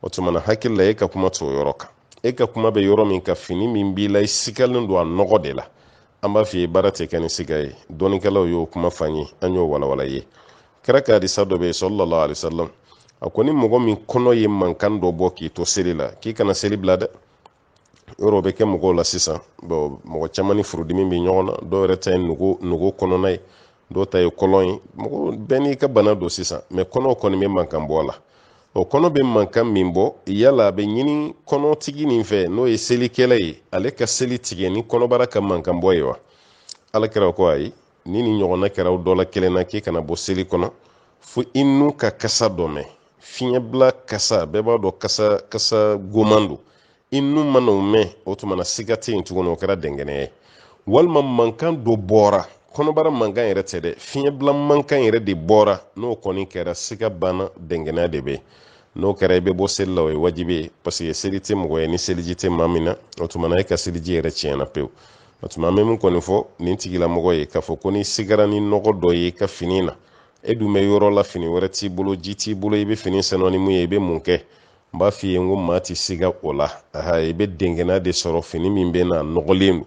o tuma na hakili la e ka kuma t'o yɔrɔ kan e ka kuma bɛ yɔrɔ min ka fini min b'i la i sigalen don a nɔgɔ de la an b'a f'i ye baara tɛ kɛ ni siga ye dɔɔninkɛlaw y'o kuma f'an ye an y'o walawala ye kira ka hadisa dɔ bɛ yen sallallahu alaihi wasallam a ko ni mɔgɔ min kɔnɔ ye mankan dɔ bɔ k'i to seli la k'i kana seli bila dɛ yɔrɔ bɛ kɛ mɔgɔw la sisan bon mɔgɔ caman ni furudimi bɛ ɲɔgɔn na dɔw yɛrɛ ta ye nogo kɔnɔna ye dɔw ta ye kɔlɔn ye mɔgɔ bɛɛ n'i ka bana don sisan mais kɔnɔw kɔni bɛ mankan bɔ a la o kɔnɔ bɛ mankan min bɔ yala a bɛ ɲini kɔnɔtigi nin fɛ n'o ye selikɛla ye ale ka seli tigɛ ni kɔnɔbara ka mankan bɔ ye wa alakira ko ayi ni nin ɲɔgɔnna kɛra dɔ la kelen na k'i kana bɔ seli kɔnɔ fo i nu ka kasa dɔ mɛn fiɲɛ bila kasa bɛɛ b'a dɔn kasa goman don i nu mana o mɛn o tuma na siga tɛ yen tuguni o kɛra dɛngɛnɛ ye walima mankan dɔ bɔra kɔnɔbara mankan yɛrɛ tɛ dɛ fiɲɛ bila mankan yɛrɛ de bɔra n'o kɔni kɛra siga banna dɛngɛnɛ de bɛ n'o kɛra i bɛ bɔ seli la o ye wajibi ye parce que seli tɛ mɔgɔ ye ni seliji tɛ maa min na o tuma na e ka seliji yɛrɛ tiɲɛna pewu o tuma an bɛ min kɔni fɔ nin tigilamɔgɔ ye k'a fɔ ko ni sigara ni nɔgɔ dɔ ye i ka fini na e dun bɛ yɔrɔ la fini wɛrɛ t'i bolo ji t'i bolo i bɛ fini sanuyɔ ni mun ye i bɛ mun kɛ n b'a f'i ye n ko maa ti siga o la i bɛ dɛngɛnna de sɔrɔ fini min bɛ na nɔgɔlen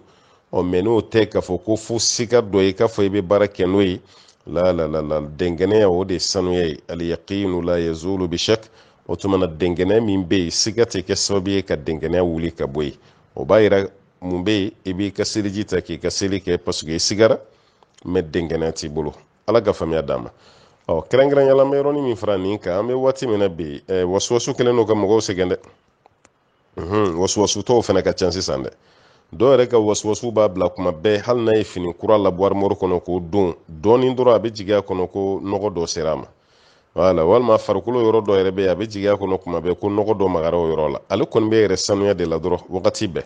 don mais n'o tɛ k'a fɔ ko fo siga dɔ ye k'a fɔ i bɛ baara kɛ n'o ye la dɛngɛnɛya o de ye sanuya ye al-yaqinu la yazulu bi shak o tuma na dɛngɛnɛ min bɛ yen siga tɛ kɛ sababu ye ka dɛngɛnɛya wuli ka bɔ yen o b'a yira mun bɛ yen i b'i ka seliji ta k'i ka seli kɛ parce que i sigara mais dɛngɛnɛ t'i bolo ala ka faamuya d'an ma kɛrɛnkɛrɛnyala an bɛ yɔrɔnin min fara nin kan an bɛ waati min na bi wasuwasu kɛlen don ka mɔgɔw sɛgɛn dɛ wasuwasutɔw fana ka ca sisan dɛ dɔw yɛrɛ ka wasuwasu b'a bila kuma bɛɛ hali n'a ye fini kura labɔ armoire kɔnɔ k'o don dɔɔnin dɔrɔn a bɛ jigin a kɔnɔ ko nɔgɔ dɔ sera a ma voilà walima farikolo yɔrɔ dɔ yɛrɛ bɛ yen a bɛ jigin a kɔnɔ kuma bɛɛ ko nɔgɔ dɔ magara o yɔrɔ la ale kɔni bɛ yɛrɛ sanuya de la dɔrɔn wagati bɛɛ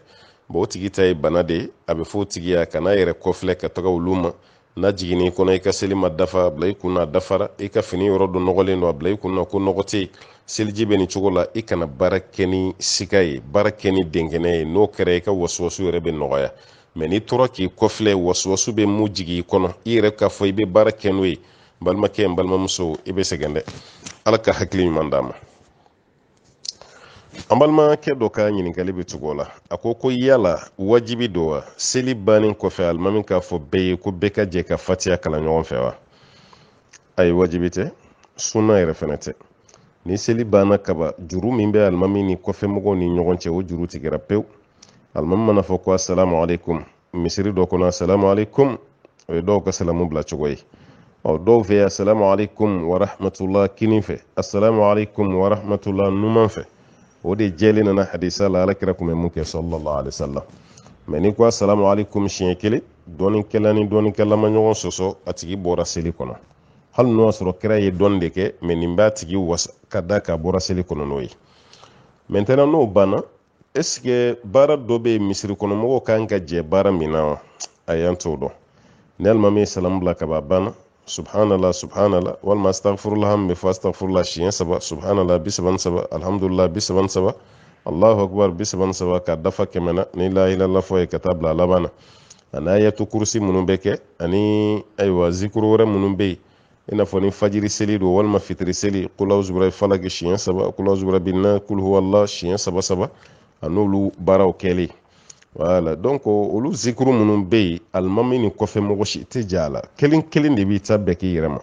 bon o tigi ta ye bana de ye a bɛ fɔ o tigi ye a kana yɛrɛ kɔfilɛ ka taga olu ma n'a jiginni kɔnɔ i ka seli ma dafa a bila i kunna a dafara i ka fini yɔrɔ dɔ nɔgɔlen don a bila i kunna ko nɔgɔ tɛ yen seliji bɛ nin cogo la i kana baara kɛ ni siga ye baara kɛ ni dɛngɛnɛ ye n'o kɛra i ka wasuwasu yɛrɛ bɛ nɔgɔya mais n'i tora k'i kɔfilɛ wasuwasu bɛ mun jigin i kɔnɔ i yɛrɛ k'a fɔ i bɛ baara kɛ n'o ye n balimakɛ n balimamuso i bɛ sɛgɛn dɛ ala ka hakili ɲuman d'a ma an balimakɛ dɔ ka ɲininkali bɛ tugu o la a ko yala wajibi don wa seli bannen kɔfɛ alimami k'a fɔ bɛɛ ye ko bɛɛ ka jɛ ka fatiya kalan ɲɔgɔn fɛ wa ayi wajibi tɛ sunna yɛrɛ fana tɛ ni seli banna kaba juru min bɛ alimami ni kɔfɛmɔgɔw ni ɲɔgɔn cɛ o juru tigɛra pewu alimami mana fɔ ko asalamu alaikum misiri dɔ kɔnɔ asalamu alaikum o ye dɔw ka salamu bila cogo ye dɔw fɛ asalamu alaikum wa rahmatullah kini fɛ asalamu alaikum wa rahmatullah numan fɛ o de jɛlen nana hadisa la alakira kun bɛ mun kɛ sallallahu alaihi wasallam mais ni ko asalamu alaikum siɲɛ kelen dɔɔninkɛla ni dɔɔninkɛla ma ɲɔgɔn sɔsɔ a tigi bɔra seli kɔnɔ hali n'o y'a sɔrɔ kira ye dɔɔni de kɛ mais nin b'a tigi wasa ka da k'a bɔra seli kɔnɔ n'o ye maintenant n'o banna est-ce que baara dɔ bɛ yen misiri kɔnɔ mɔgɔw kan ka jɛ baara min na wa a y'an t'o dɔn ni alimami ye salamu bila ka ban banna subhanallah subhanallah walima astaghfirullah min bɛ fɔ astaghfirullah siɲɛ 3 subhanallah 33 alhamdulillah 33 allahu akbar 33 ka dafa kɛmɛ na ni la ilaha illallah fɔ ye ka taa bila laban na ani ayatu kursi minnu bɛ kɛ ani ayiwa zikuru wɛrɛ minnu bɛ yen i n'a fɔ ni fajiri seli don walima fitiri seli qul a'udhu bi rabbil falaq siɲɛ 3 qul a'udhu bi rabbin nas qul huwallahu siɲɛ 3 a n'olu baaraw kɛli voilà donc olu zikuru minnu bɛ yen alimami ni kɔfɛ mɔgɔ si tɛ ja a la kelen kelen de b'i ta bɛɛ k'i yɛrɛ ma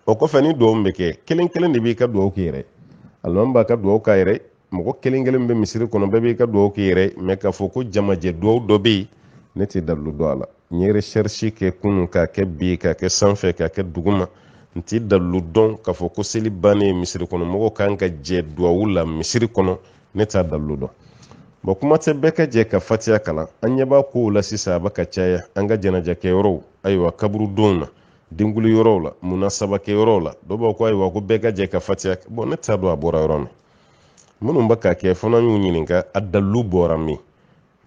o kɔfɛ ni dugawu bɛ kɛ kelen kelen de b'i ka dugawu k'i yɛrɛ alimami b'a ka dugawu k'a yɛrɛ mɔgɔ kelen kelen bɛ misiri kɔnɔ bɛɛ b'i ka dugawu k'i yɛrɛ mais k'a fɔ ko jamajɛ dugawu dɔ bɛ yen ne tɛ dalilu dɔn a la n ye recherche kɛ kunun k'a kɛ bi k'a kɛ sanfɛ k'a kɛ duguma n tɛ dalilu dɔn k'a fɔ ko seli bannen misiri kɔnɔ mɔgɔw kan ka jɛ dugawu la misiri kɔnɔ ne t'a dalilu dɔn bon kuma tɛ bɛɛ ka jɛ ka fatiya kalan an ɲɛ b'a kow la sisan a bɛ ka caya an ka jɛnajɛkɛ yɔrɔw ayiwa kaburudonw na denguli yɔrɔw la munasabakɛ yɔrɔw la dɔw b'a ko ayiwa ko bɛɛ ka jɛ ka fatiya bon ne t'a dɔn a bɔra yɔrɔ min minnu bɛ ka kɛ fana y'u ɲininka a dalilu bɔra min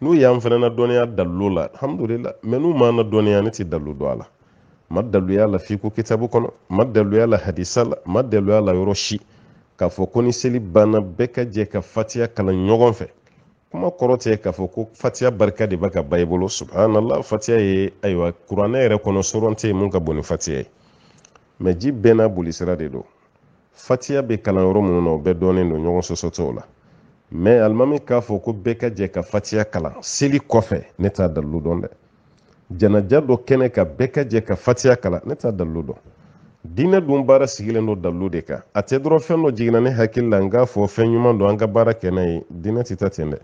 n'u y'an fana na dɔnniya dalilu la alhamdulillah mais n'u m'an na dɔnniya ne tɛ dalilu dɔn a la ma daliluya la fiko kitabu kɔnɔ ma daliluya la hadisa la ma daliluya la yɔrɔ si k'a fɔ ko ni seli banna bɛɛ ka jɛ ka fatiya kalan ɲɔgɔn fɛ kuma kɔrɔ tɛ k'a fɔ ko fatiya barika de bɛ ka ba i bolo subhanallah fatiya ye ayiwa kuranɛ yɛrɛ kɔnɔ soron tɛ mun ka bon ni fatiya ye mais ji bɛɛ n'a bolisira de don fatiya bɛ kalan yɔrɔ minnu na o bɛɛ dɔnnen don ɲɔgɔn sɔsɔ t'o la mais alimami k'a fɔ ko bɛɛ ka jɛ ka fatiya kalan seli kɔfɛ ne t'a dalilu dɔn dɛ janaja dɔ kɛnɛ ka bɛɛ ka jɛ ka fatiya kalan ne t'a dalilu dɔn diinɛ dun baara sigilen don dalilu de kan a tɛ dɔrɔn fɛn dɔ jiginna ne hakili la n k'a fɔ fɛn ɲuman don an ka baara kɛ n'a ye diinɛ tɛ taa ten dɛ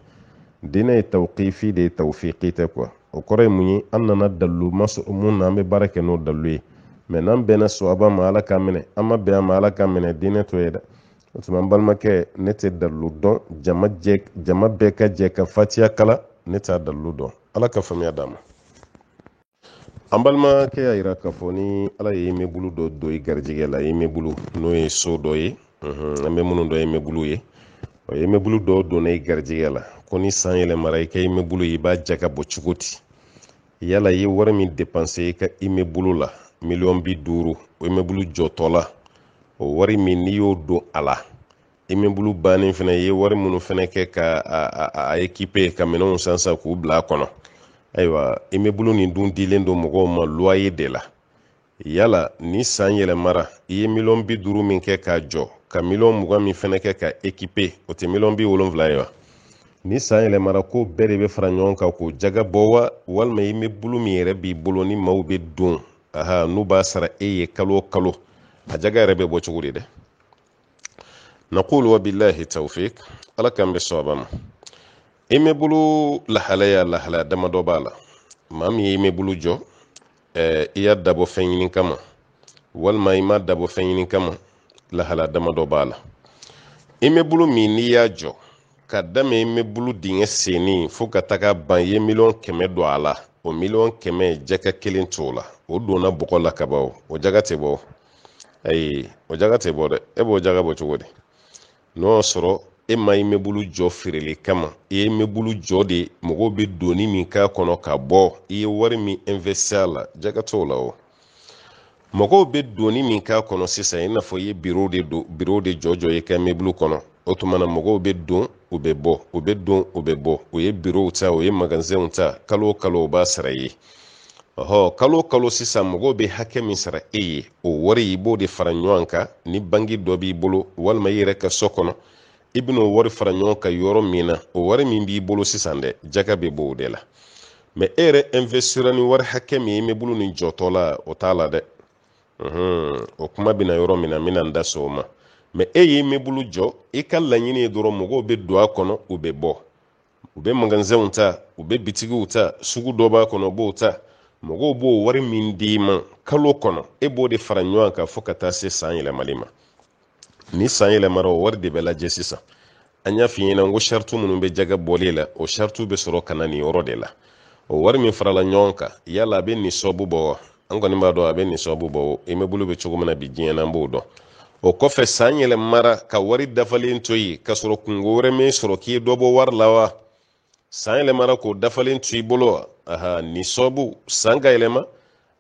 diinɛ ye tawqifi de ye tawfiqi tɛ quoi o kɔrɔ ye mun ye an nana dalilu ma sɔrɔ mun na an bɛ baara kɛ n'o dalilu ye mais n'an bɛnna sawaba ma Ala k'a minɛ an ma bɛn a ma Ala k'a minɛ diinɛ to ye dɛ o tuma n balimakɛ ne tɛ dalilu dɔn jama bɛɛ ka jɛ ka fatiya kala ne t'a dalilu dɔn Ala ka faamuya d'an ma an balimakɛ y'a yira k'a fɔ ni Ala ye ɲɛmɛ bulu dɔ don i garijɛgɛ la ɲɛmɛ bulu n'o ye so dɔ ye an bɛ minnu dɔn ɲɛmɛ bulu ye o ɲɛmɛ bulu dɔ donna i garijɛgɛ la ko ni san yɛlɛmara i ka ɲɛmɛ bulu i b'a ja ka bɔ cogo di yala i ye wari min dépenser i ka ɲɛmɛ bulu la $50,000 o ɲɛmɛ bulu jɔtɔ la o wari min n'i y'o don a la ɲɛmɛ bulu bannen fana i ye wari minnu fana kɛ ka a équiper ka minɛnw san k'u bila a kɔnɔ ayiwa ɲɛmɛ bulu nin dun dilen don mɔgɔw ma loyer de la yala ni san yɛlɛmara i ye $50,000 min kɛ k'a jɔ ka $20,000 min fana kɛ ka équiper o tɛ $70,000 ye wa ni san yɛlɛmara ko bɛɛ de bɛ fara ɲɔgɔn kan k'o jaga bɔ wa walima ɲɛmɛ bulu min yɛrɛ b'i bolo ni maaw bɛ don n'u b'a sara e ye kalo o kalo a jaga yɛrɛ bɛ bɔ cogo di dɛ naqulu wa billahi tawfiq Ala k'an bɛ sawaba ma ɲɛmɛ bulu lahalaya damadɔ b'a la maa min ye ɲɛmɛ bulu jɔ i y'a dabɔ fɛn ɲini kama walima i ma dabɔ fɛn ɲini kama lahala damadɔ b'a la ɲɛmɛ bulu min n'i y'a jɔ ka daminɛ ɲɛmɛ bulu dingɛ senni fo ka taga ban i ye $100,000 don a la o $100,000 jaga kelen t'o la o donna bɔgɔ la ka ban o jaga tɛ bɔ ayi o jaga tɛ bɔ dɛ e b'o jaga bɔ cogo di n'o y'a sɔrɔ e ma ɲɛmɛ bulu jɔ feereli kama i ye ɲɛmɛ bulu jɔ de mɔgɔw bɛ donni min k'a kɔnɔ ka bɔ i ye wari min investir a la jaga t'o la o mɔgɔw bɛ donni min k'a kɔnɔ sisan i n'a fɔ i ye bureau de jɔ i ka ɲɛmɛ bulu kɔnɔ o tuma na mɔgɔw bɛ don u bɛ bɔ u bɛ don u bɛ bɔ o ye bureau ta o ye magasinw ta kalo o kalo o b'a sara i ye kalo o kalo sisan mɔgɔw bɛ hakɛ min sara e ye o wari i b'o de fara ɲɔgɔn kan ni bangi dɔ b'i bolo walima i yɛrɛ ka so kɔnɔ i bɛna o wari fara ɲɔgɔn kan yɔrɔ min na o wari min b'i bolo sisan dɛ jaga bɛ bɔ o de la mais e yɛrɛ investir ni wari hakɛ min ɲɛmɛ bulu nin jɔtɔ la o t'a la dɛ o kuma bɛna yɔrɔ min na n bɛna n da so o ma mais e ye ɲɛmɛ bulu jɔ i ka laɲini ye dɔrɔn mɔgɔw bɛ don a kɔnɔ u bɛ bɔ u bɛ magasinw ta u bɛ bitigiw ta sugu dɔ b'a kɔnɔ u b'o ta mɔgɔw b'o wari min d'i ma kalo kɔnɔ e b'o de fara ɲɔgɔn kan fo ka taa se san yɛlɛmali ma ni san yɛlɛmara o wari de bɛ lajɛ sisan an y'a f'i ɲɛna ko sartu minnu bɛ jaga bɔli la o sartu bɛ sɔrɔ ka na nin yɔrɔ de la o wari min farala ɲɔgɔn kan yala a bɛ nisabu bɔ wa an kɔni b'a dɔn a bɛ nisabu bɔ ɲɛmɛ bulu bɛ cogo min na bi diɲɛ na an b'o dɔn o kɔfɛ san yɛlɛmara ka wari dafalen to yen ka sɔrɔ kungo wɛrɛ min sɔrɔ k'i ye dɔ bɔ wari la wa san yɛlɛmara k'o dafalen to i bolo wa nisabu san ka yɛlɛma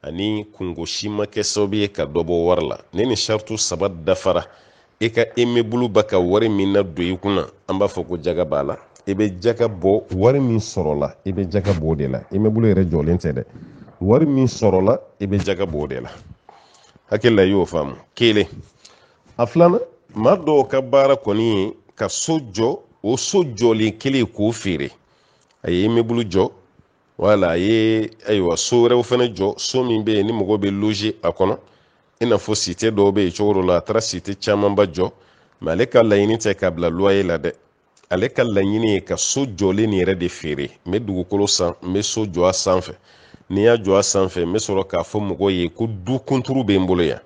ani kungo si ma kɛ sababu ye ka dɔ bɔ wari la ni nin sartu saba dafara i ka ɲɛmɛ bulu ba ka wari min na don i kunna an b'a fɔ ko jaga b'a la i bɛ jaga bɔ wari min sɔrɔla i bɛ jaga bɔ o de la ɲɛmɛ bulu yɛrɛ jɔlen tɛ dɛ wari min sɔrɔla i bɛ jaga bɔ o de la hakili la i y'o faamu kelen a filanan maa dɔw ka baara kɔni ye ka so jɔ o so jɔlen kelen k'o feere a ye ɲɛmɛ bulu jɔ wala a ye ayiwa so wɛrɛw fana jɔ so min bɛ yen ni mɔgɔw bɛ loger a kɔnɔ i n'a fɔ cité dɔw bɛ yen cogo dɔ la a taara cité camanba jɔ mais ale ka laɲini tɛ k'a bila loyer la dɛ ale ka laɲini ye ka so jɔlen nin yɛrɛ de feere n bɛ dugukolo san n bɛ so jɔ a sanfɛ n'i y'a jɔ a sanfɛ n bɛ sɔrɔ k'a fɔ mɔgɔw ye ko du kunturu bɛ n bolo yan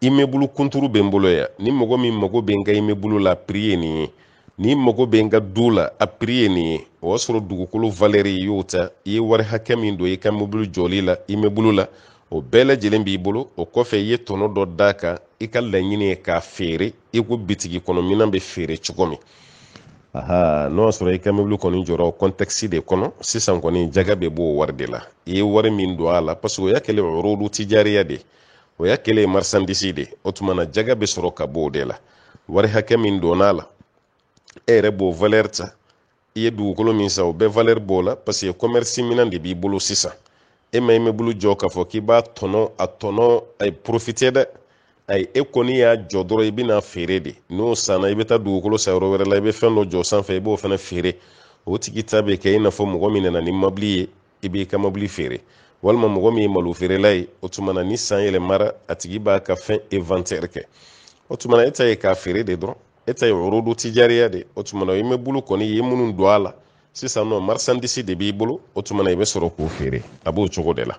ɲɛmɛ bulu kunturu bɛ n bolo yan ni mɔgɔ min mago bɛ n ka ɲɛmɛ bulu la prix ye nin ye ni mago bɛ n ka du la a prix ye nin ye o y'a sɔrɔ dugukolo valeur i y'o ta i ye wari hakɛ min don i ka mobili jɔli la ɲɛmɛ bulu la o bɛɛ lajɛlen b'i bolo o kɔfɛ i ye tɔnɔ dɔ d'a kan i ka laɲini ye k'a feere i ko bitigi kɔnɔ minɛn bɛ feere cogo min n'o y'a sɔrɔ i ka mobili kɔni jɔra o contexte de kɔnɔ sisan kɔni jaga bɛ bɔ o wari de la i ye wari min don a la parce que o y'a kɛlen urudu tijariya de o y'a kɛlen marchandise de o tuma na jaga bɛ sɔrɔ ka bɔ o de la wari hakɛ min donn'a la e yɛrɛ b'o valeur ta i ye dugukolo min san o bɛɛ valeur b'o la parce que commerce minɛn de b'i bolo sisan e ma ɲɛmɛ bulu jɔ k'a fɔ k'i b'a tɔnɔ a profiter dɛ ayi e kɔni y'a jɔ dɔrɔn i bɛna feere de n'o sanna i bɛ taa dugukolo san yɔrɔ wɛrɛ la i bɛ fɛn dɔ jɔ sanfɛ i b'o fana feere o tigi ta bɛ kɛ i n'a fɔ mɔgɔ min nana ni mobili ye i b'i ka mobili feere walima mɔgɔ min ye malo feerela ye o tuma na ni san yɛlɛmara a tigi b'a ka fɛn inventaire kɛ o tuma na e ta ye k'a feere de dɔrɔn e ta ye urudu tijariya de o tuma na ɲɛmɛ bulu kɔni i ye minnu don a la sisan nɔ marchandise de b'i bolo o tuma na i bɛ sɔrɔ k'o feere a b'o cogo de la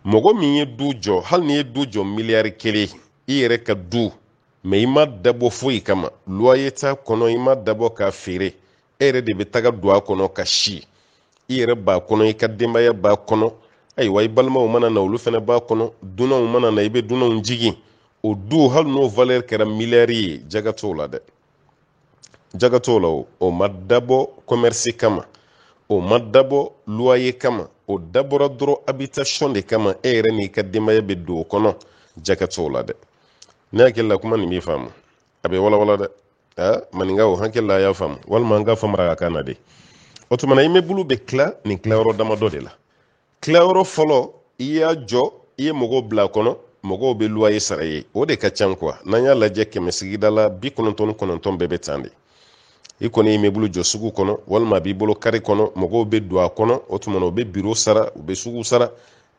mɔgɔ min ye du jɔ hali ni ye du jɔ miliyari 1 i yɛrɛ ka du mais i ma dabɔ foyi kama loyer t'a kɔnɔ i ma dabɔ k'a feere e yɛrɛ de bɛ taga don a kɔnɔ ka si i yɛrɛ b'a kɔnɔ i ka denbaya b'a kɔnɔ ayiwa i balimaw mana na olu fana b'a kɔnɔ dunanw mana na i bɛ dunanw jigin o du hali n'o valeur kɛra miliyari ye jaga t'o la dɛ jaga t'o la o ma dabɔ commerce kama o ma dabɔ loyer kama o dabɔra dɔrɔn habitation de kama e yɛrɛ n'i ka denbaya bɛ don o kɔnɔ jaga t'o la dɛ ne hakili la kuma nin b'i faamu a bɛ walawala dɛ maninkaw hakili la a y'a faamu walima an ka famara a kan na de o tuma na immeuble bɛ tila nin tilayɔrɔ damadɔ de la tilayɔrɔ fɔlɔ i y'a jɔ i ye mɔgɔw bila a kɔnɔ mɔgɔw bɛ loyer sara ye o de ka ca quoi n'an y'a lajɛ 100 sigida la 99 bɛɛ bɛ tan de i kɔni immeuble jɔ sugu kɔnɔ walima a b'i bolo kari kɔnɔ mɔgɔw bɛ don a kɔnɔ o tuma na u bɛ bureau sara u bɛ sugu sara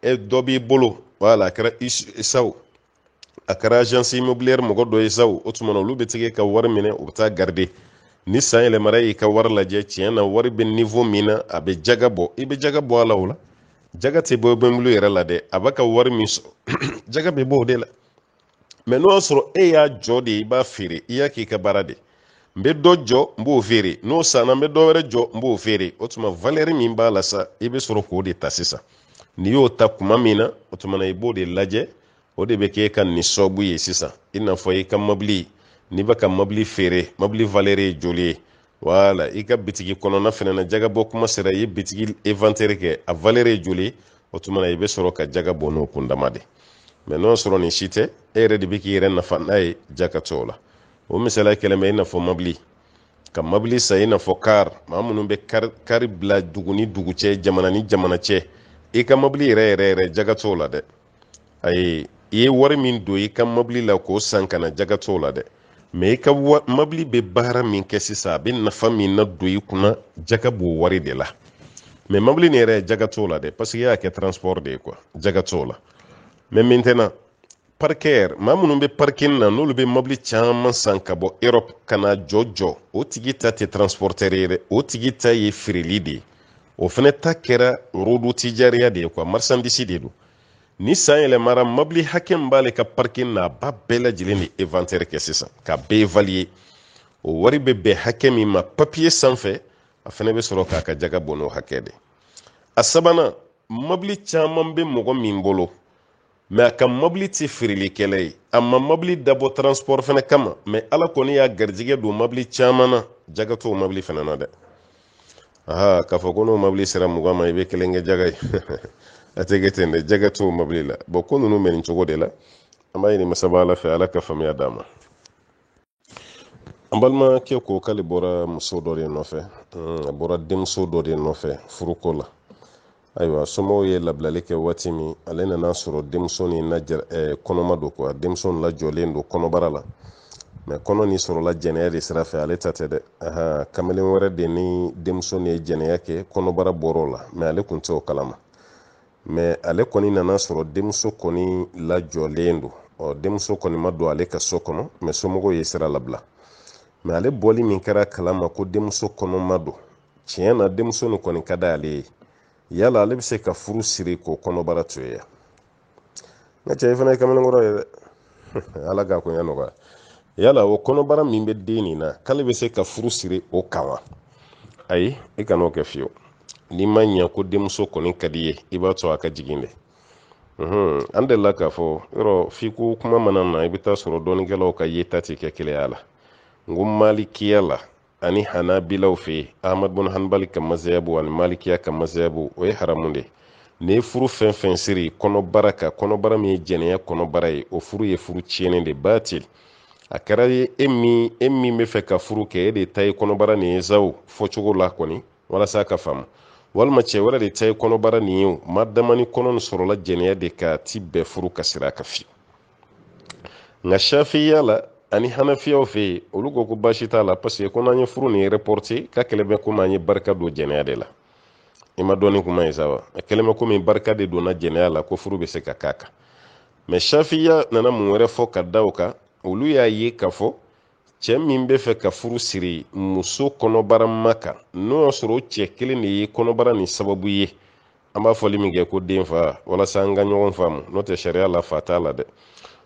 dɔ b'i bolo voilà a kɛra isaw a kɛra agence immobilière mɔgɔ dɔ ye saw o tuma na olu bɛ tigɛ ka wari minɛ u bɛ taa garder ni san yɛlɛmara y'i ka wari lajɛ tiɲɛ na wari bɛ niveau min na a bɛ jaga bɔ i bɛ jaga bɔ a la o la jaga tɛ bɔ immeuble yɛrɛ la dɛ a b'a ka wari min sɔrɔ jaga bɛ bɔ o de la mais n'o y'a sɔrɔ e y'a jɔ de i b'a feere i y'a k'i ka baara de n bɛ dɔ jɔ n b'o feere n'o sanna n bɛ dɔ wɛrɛ jɔ n b'o feere o tuma valeur min b'a la sa i bɛ sɔrɔ k'o de ta sisan n'i y'o ta kuma min na o tuma na i b'o de lajɛ o de bɛ kɛ ka nin sababu ye sisan i n'a fɔ i ka mobili n'i bɛ ka mobili feere mobili valeur ye joli ye voilà i ka bitigi kɔnɔna fana na jaga bɔ kuma sera i ye bitigi inventaire kɛ a valeur ye joli ye o tuma na i bɛ sɔrɔ ka jaga bɔ n'o kundama de mais n'o sɔrɔ nin si tɛ e yɛrɛ de bɛ k'i yɛrɛ nafa n'a ye jaga t'o la o misaliya kɛlen bɛ i n'a fɔ mobili ka mobili san i n'a fɔ car maa minnu bɛ kari bila dugu ni dugu cɛ jamana ni jamana cɛ i ka mobili yɛrɛ jaga t'o la dɛ ayi i ye wari min don i ka mobili la k'o san ka na jaga t'o la dɛ mais i ka mobili bɛ baara min kɛ sisan a bɛ nafa min na don i kunna jaga b'o wari de la mais mobili nin yɛrɛ jaga t'o la dɛ parce que i y'a kɛ transport de ye quoi jaga t'o la mais maintenant parqueur maa minnu bɛ parking na n'olu bɛ mobili caman san ka bɔ Europe ka na jɔ o tigi ta tɛ transporteur ye dɛ o tigi ta ye feereli de ye o fana ta kɛra rodu tijariya de ye quoi marchandise de don ni san yɛlɛmara mobili hakɛ min b'ale ka parking na a ba bɛɛ lajɛlen de inventaire kɛ sisan ka bɛɛ évaluer o wari bɛ bɛn hakɛ min ma papier sanfɛ a fana bɛ sɔrɔ k'a ka jaga bɔ n'o hakɛ de a sabanan mobili caman bɛ mɔgɔ min bolo mais a ka mobili tɛ feerelikɛla ye a ma mobili dabɔ transport fana kama mais ala kɔni y'a garijɛgɛ don mobili caman na jaga t'o mobili fana na dɛ k'a fɔ ko n'o mobili sera 20 ma i bɛ kelen kɛ jaga ye a tɛ kɛ ten dɛ jaga t'o mobili la bon ko ninnu bɛ nin cogo de la an b'a ɲini masaba ala fɛ ala ka faamuya d'a ma an balimakɛ ko k'ale bɔra muso dɔ de nɔfɛ a bɔra denmuso dɔ de nɔfɛ furuko la ayiwa somɔgɔw ye labilali kɛ waati min ale nana sɔrɔ denmuso nin kɔnɔma don quoi denmuso nin lajɔlen don kɔnɔbara la mais kɔnɔ nin sɔrɔla jɛnɛya de sira fɛ ale ta tɛ dɛ kamalen wɛrɛ de ni denmuso nin ye jɛnɛya kɛ kɔnɔbara bɔr'o la mais ale tun tɛ o kalama mais ale kɔni nana sɔrɔ denmuso kɔni lajɔlen don denmuso kɔni ma don ale ka so kɔnɔ mais somɔgɔw ye sira labila mais ale bɔli min kɛra kalama ko denmuso kɔnɔma don tiɲɛ na denmuso nin kɔni ka d'ale ye yala ale bɛ se ka furu siri k'o kɔnɔbara to ye nka cɛ i fana ye kamalenkɔrɔ ye dɛ ala k'a koɲɛ nɔgɔya yala o kɔnɔbara min bɛ den nin na k'ale bɛ se ka furu siri o kan wa ayi i kan'o kɛ fiyewu n'i ma ɲɛ ko denmuso kɔni ka di ye i b'a to a ka jigin dɛ an delila k'a fɔ yɔrɔ f'i ko kuma mana na i bɛ taa sɔrɔ dɔɔnikɛlaw ka yeta tɛ kɛ keleya la n ko malikiya la ani hanabilaw fɛ yen ahmad bin hanbali ka mazayabu ani malikiya ka mazayabu o ye haramu de n'i ye furu fɛn fɛn siri kɔnɔbara kan kɔnɔbara min ye jɛnɛya kɔnɔbara ye o furu ye furu tiɲɛnen de batil a kɛra ye e min bɛ fɛ ka furu kɛ e de ta ye kɔnɔbara nin ye zaw fɔcogo la kɔni walasa ka faamu walima cɛ wɛrɛ de ta ye kɔnɔbara nin ye o ma dama ni kɔnɔ nin sɔrɔla jɛnɛya de ka ti bɛɛ furu ka sira ka fiye nka shafiya la ani hanafiyaw fɛ yen olu ko baasi t'a la parce que ko n'an ye furu nin reporté ka kɛlɛ bɛ komi an ye barika don jɛnɛya de la i ma dɔɔni kuma ye sa wa a kɛlɛ bɛ komi barika de donna jɛnɛya la ko furu bɛ se ka k'a kan mais shafiya nana mun wɛrɛ fɔ ka da o kan olu y'a ye k'a fɔ cɛ min bɛ fɛ ka furu siri muso kɔnɔbara maka n'o y'a sɔrɔ o cɛ kelen de ye kɔnɔbara ni sababu ye an b'a fɔli min kɛ ko den fa walasa an ka ɲɔgɔn faamu n'o tɛ sariya la fa t'a la dɛ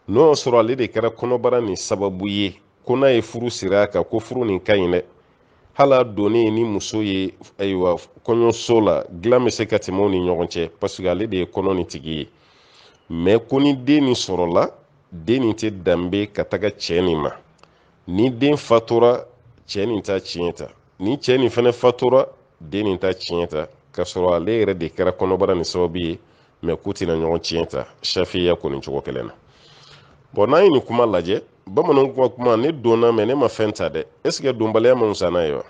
n'o y'a sɔrɔ ale de kɛra kɔnɔbara ni sababu ye ko n'a ye furu siri a kan ko furu nin ka ɲi dɛ hala donnen ni muso ye ayiwa kɔɲɔso la dilan bɛ se ka tɛmɛ u ni ɲɔgɔn cɛ parce que ale de ye kɔnɔ nin tigi ye mais ko ni den nin sɔrɔla den nin tɛ danbe ka taga cɛ nin ma ni den fatura cɛ nin ta tiɲɛ ta ni cɛ nin fana fatura den nin ta tiɲɛ ta ka sɔrɔ ale yɛrɛ de kɛra kɔnɔbara nin sababu ye mais k'u tɛna ɲɔgɔn tiɲɛ ta safiya ko nin cogo kelen na bon n'an ye nin kuma lajɛ bamananw kuma ne donna mais ne ma fɛn ta dɛ est ce que donbaliya man fisa n'a ye wa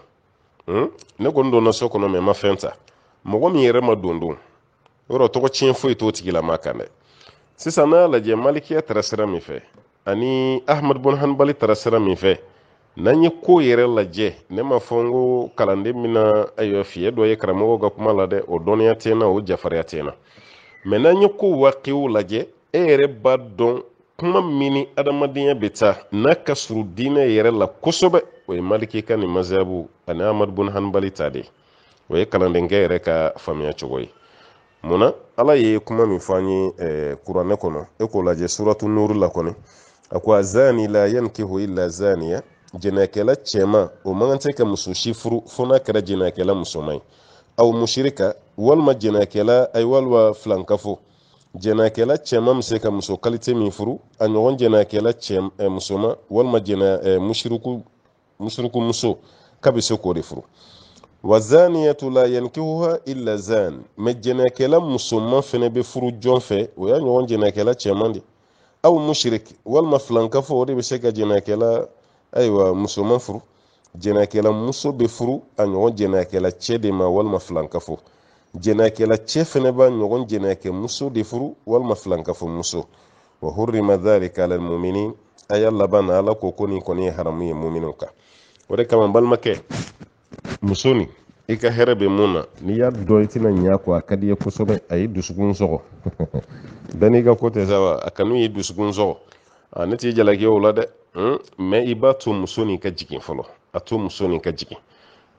ne kɔni donna so kɔnɔ mais ma fɛn ta mɔgɔ min yɛrɛ ma don yɔrɔ tɔgɔ tiɲɛ foyi t'o tigilama kan dɛ sisan n'a y'a lajɛ malikiya taara sira min fɛ ani ahmad bun hanbali taara sira min fɛ n'an ye ko yɛrɛ lajɛ ne ma fɔ n ko kalanden min na ayiwa fiye dɔ ye karamɔgɔw ka kuma la dɛ o dɔnniya tɛ n na o jafariya tɛ n na mais n'an ye ko waqiw lajɛ e yɛrɛ b'a dɔn kuma min ni adamadenya bɛ taa n'a ka surun diinɛ yɛrɛ la kosɛbɛ o ye maliki ka nin mazhabu ani ahmad bun hanbali ta de o ye kalandenkɛ yɛrɛ ka faamuya cogo ye munna ala ye kuma min fɔ an ye kuranɛ kɔnɔ e k'o lajɛ suratu nuru la kɔni a ko azani la yankihu illa zaniya jɛnɛkɛla cɛman o man kan tɛ ka muso si furu fo n'a kɛra jɛnɛkɛla musoman ye aw mushrika walima jɛnɛkɛla ay walima filankafo jɛnɛkɛla cɛman bɛ se ka muso kalite min furu a ɲɔgɔn jɛnɛkɛla musoman walima mushriku muso k'a bɛ se k'o de furu wa zaniyatu la yankihuha illa zan mais jɛnɛkɛla musoman fɛnɛ bɛ furu jɔn fɛ o y'a ɲɔgɔn jɛnɛkɛla cɛman de aw mushrik walima filankafo o de bɛ se ka jɛnɛkɛla ayiwa musoman furu jɛnɛkɛla muso bɛ furu a ɲɔgɔn jɛnɛkɛla cɛ de ma walima filankafo jɛnɛkɛla cɛ fɛnɛ b'a ɲɔgɔn jɛnɛkɛ muso de furu walima filankafo muso wa hurrima dhalika ala almu'minin a y'a laban na ala ko ko nin kɔni ye haramu ye mu'minu kan o de kama balimakɛ muso nin i ka hɛrɛ bɛ mun na n'i y'a dɔn i tɛna ɲɛ kɔ a ka di ye kosɛbɛ a ye dusukun sɔgɔ bɛɛ n'i ka ko tɛ sa wa a kanu ye dusukun sɔgɔ ne t'i jalaki o la dɛ mais i b'a to muso nin ka jigin fɔlɔ a to muso nin ka jigin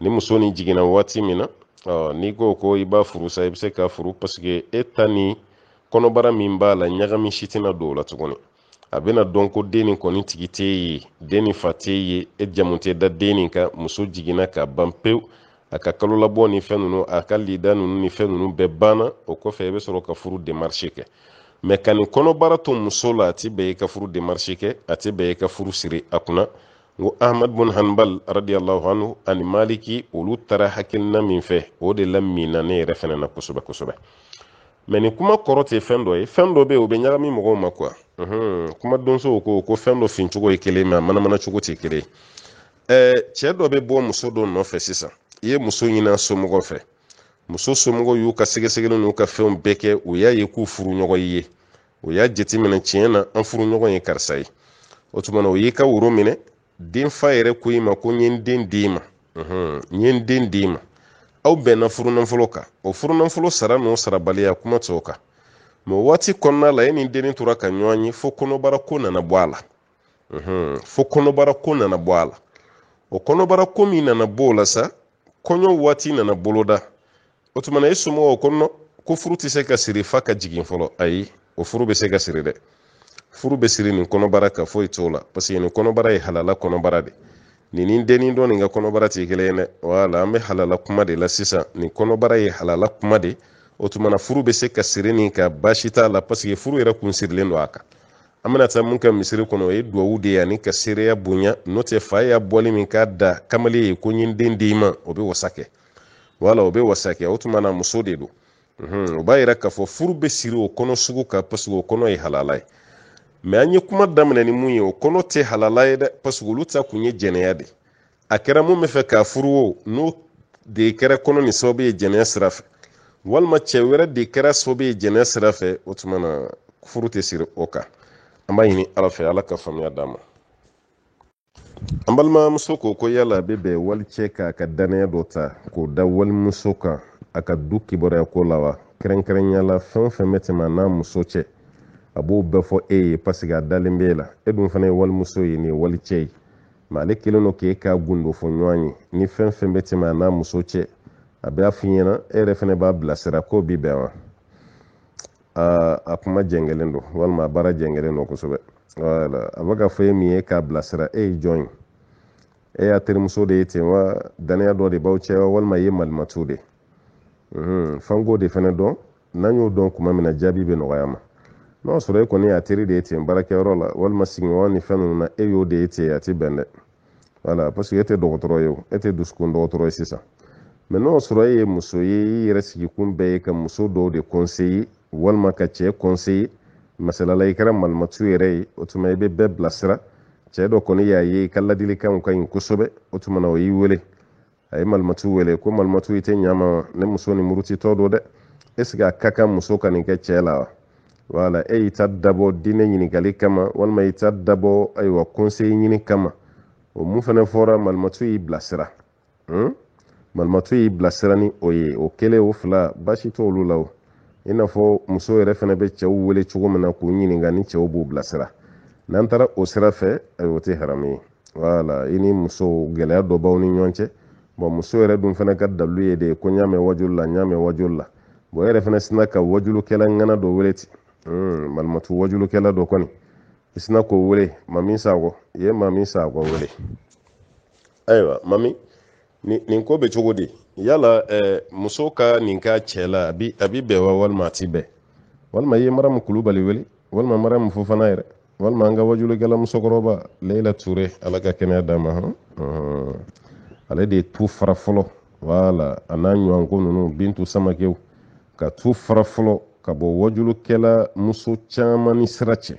ni muso nin jiginna waati min na n'i ko ko i b'a furu sa i bɛ se k'a furu parce que e ta ni kɔnɔbara min b'a la ɲagami si tɛna don o la tuguni a bɛna dɔn ko den nin kɔni tigi t'e ye den nin fa t'e ye e jamu tɛ da den nin kan muso jiginna ka ban pewu a ka kalo labɔ ni fɛn ninnu a ka lida ninnu ni fɛn ninnu bɛɛ banna o kɔfɛ i bɛ sɔrɔ ka furu démarche kɛ mais ka nin kɔnɔbara to muso la a tɛ bɛn i ka furu démarche kɛ a tɛ bɛn i ka furu siri a kunna n ko ahmad bun hanbal radiyallahu anhu ani maliki olu taara hakilina min fɛ o de la mina ne yɛrɛ fɛnɛ na kosɛbɛ kosɛbɛ mais nin kuma kɔrɔ tɛ fɛn dɔ ye fɛn dɔ bɛ yen o bɛ ɲagami mɔgɔw ma quoi kuma donso ko fɛn dɔ fin cogo ye kelen mais a manamana cogo tɛ kelen ye cɛ dɔ bɛ bɔ muso dɔ nɔfɛ sisan i ye muso ɲini a somɔgɔw fɛ muso somɔgɔw y'u ka sɛgɛsɛgɛli n'u ka fɛnw bɛɛ kɛ u y'a ye k'u furu ɲɔgɔn ye u y'a jateminɛ tiɲɛ na an furu ɲɔgɔn ye karisa ye o tuma na o y'i ka woro minɛ den fa yɛrɛ ko i ma ko n ye n den d'i ma n ye n den d'i ma aw bɛnna furunafɔlɔ kan o furunafɔlɔ sara n'o sarabaliya kuma t'o kan mais waati kɔnɔna la e ni dennin tora ka ɲɔgɔn ye fo kɔnɔbara ko nana bɔ a la fo kɔnɔbara ko nana bɔ a la o kɔnɔbara ko min nana bɔ o la sa kɔɲɔ waati nana boloda o tuma na e somɔgɔw ko ko furu tɛ se ka siri fa ka jigin fɔlɔ ayi o furu bɛ se ka siri dɛ furu bɛ siri nin kɔnɔbara kan foyi t'o la parce que nin kɔnɔbara ye halala kɔnɔbara de nin dennin dɔ nin ka kɔnɔbara tɛ kelen ye dɛ wala an bɛ halala kuma de la sisan nin kɔnɔbara ye halala kuma de o tuma na furu bɛ se ka siri nin ka baasi t'a la parce que furu yɛrɛ kun sirilen don a kan an bɛna taa mun kɛ misiri kɔnɔ o ye duwawu de ye ani ka seereya bonya n'o tɛ fa y'a bɔli min k'a da kamalen ye ko n ye n den d'i ma o bɛ wasa kɛ wala o bɛ wasa kɛ o tuma na muso de don o b'a yira k'a fɔ furu bɛ siri o kɔnɔ sugu kan parce que o kɔnɔ ye halala ye mais an ye kuma daminɛ ni mun ye o kɔnɔ tɛ halala ye dɛ parce que olu ta kun ye jɛnɛya de a kɛra mun bɛ fɛ k'a furu o n'o de kɛra kɔnɔ ni sababu ye jɛnɛya sira fɛ walima cɛ wɛrɛ de kɛra sababu ye jɛnɛya sira fɛ o tuma na furu tɛ siri o kan an b'a ɲini ala fɛ ala ka faamuya d'an ma an balimamuso ko ko yala a bɛ bɛn walicɛ k'a ka danaya dɔ ta k'o da walimuso kan a ka du kibaruya ko la wa kɛrɛnkɛrɛnya la fɛn o fɛn bɛ tɛmɛ a n'a muso cɛ a b'o bɛɛ fɔ e ye parce que a dalen b'e la e dun fana ye walimuso ye nin ye walicɛ ye ale kelen no k'e k'a gundo fɔ ɲɔgɔn ye ni fɛn fɛn bɛ tɛmɛ a n'a muso cɛ a b'a f'i ɲɛna e yɛrɛ fɛnɛ b'a bilasira k'o bi bɛn wa a kuma jɛngɛlen don walima a baara jɛngɛlen don kosɛbɛ voilà a bɛ ka fɔ e min ye k'a bilasira e ye jɔn ye e y'a terimuso de ye ten wa danaya dɔ de b'aw cɛ wa walima i ye malimatu de fanko de fɛnɛ dɔn n'an y'o dɔn kuma min na jaabi bɛ nɔgɔya ma n'o sɔrɔ e kɔni y'a teri de ye ten baarakɛyɔrɔ la walima sigiɲɔgɔn ni fɛn ninnu na e y'o de ye ten a ti bɛn dɛ voilà parce que e tɛ dɔgɔtɔrɔ ye o e tɛ dusukun dɔgɔtɔrɔ ye sisan mais n'o sɔrɔ e ye muso ye i yɛrɛ sigikun bɛɛ ye ka muso dɔw de conseiller walima ka cɛ conseiller masalala i kɛra malimatu yɛrɛ ye o tuma i bɛ bɛɛ bilasira cɛ dɔ kɔni y'a ye i ka ladilikanw ka ɲi kosɛbɛ o tuma na o y'i wele a ye malimatu wele ko malimatu i tɛ ɲa ma ne muso ni murutitɔ don dɛ est ce que a ka kan muso ka nin kɛ cɛ la wa voilà e y'i ta dabɔ diinɛ ɲininkali kama walima i ta dabɔ ayiwa conseil ɲini kama o mun fɛnɛ fɔra malimatu y'i bilasira malimatu y'i bilasira ni o ye o kelen o fila baasi t'olu la o i n'a fɔ muso yɛrɛ fɛnɛ bɛ cɛw wele cogo min na k'u ɲininka ni cɛw b'u bilasira n'an taara o sira fɛ ayiwa o tɛ haramu ye voilà i ni muso gɛlɛya dɔ b'aw ni ɲɔgɔn cɛ bon muso yɛrɛ dun fɛnɛ ka dalu ye de ko n y'a mɛn wajulu la n y'a mɛn wajulu la bon e yɛrɛ fɛnɛ sina ka wajulukɛla ŋana dɔ wele ten malimatu wajulukɛla dɔ kɔni i sina k'o wele mami sakɔ i ye mami sakɔ wele ayiwa mami nin ko bɛ cogo di yala muso ka nin k'a cɛ la a bi bɛn wa walima a ti bɛn walima i ye maramu kulubali wele walima maramu fofana yɛrɛ walima an ka wajulukɛla musokɔrɔba Leyila Ture ala ka kɛnɛya d'a ma ale de ye tu fara fɔlɔ voilà a n'a ɲɔgɔnko ninnu Bintu Samakew ka tu fara fɔlɔ ka bɔ wajulukɛla muso caman ni sira cɛ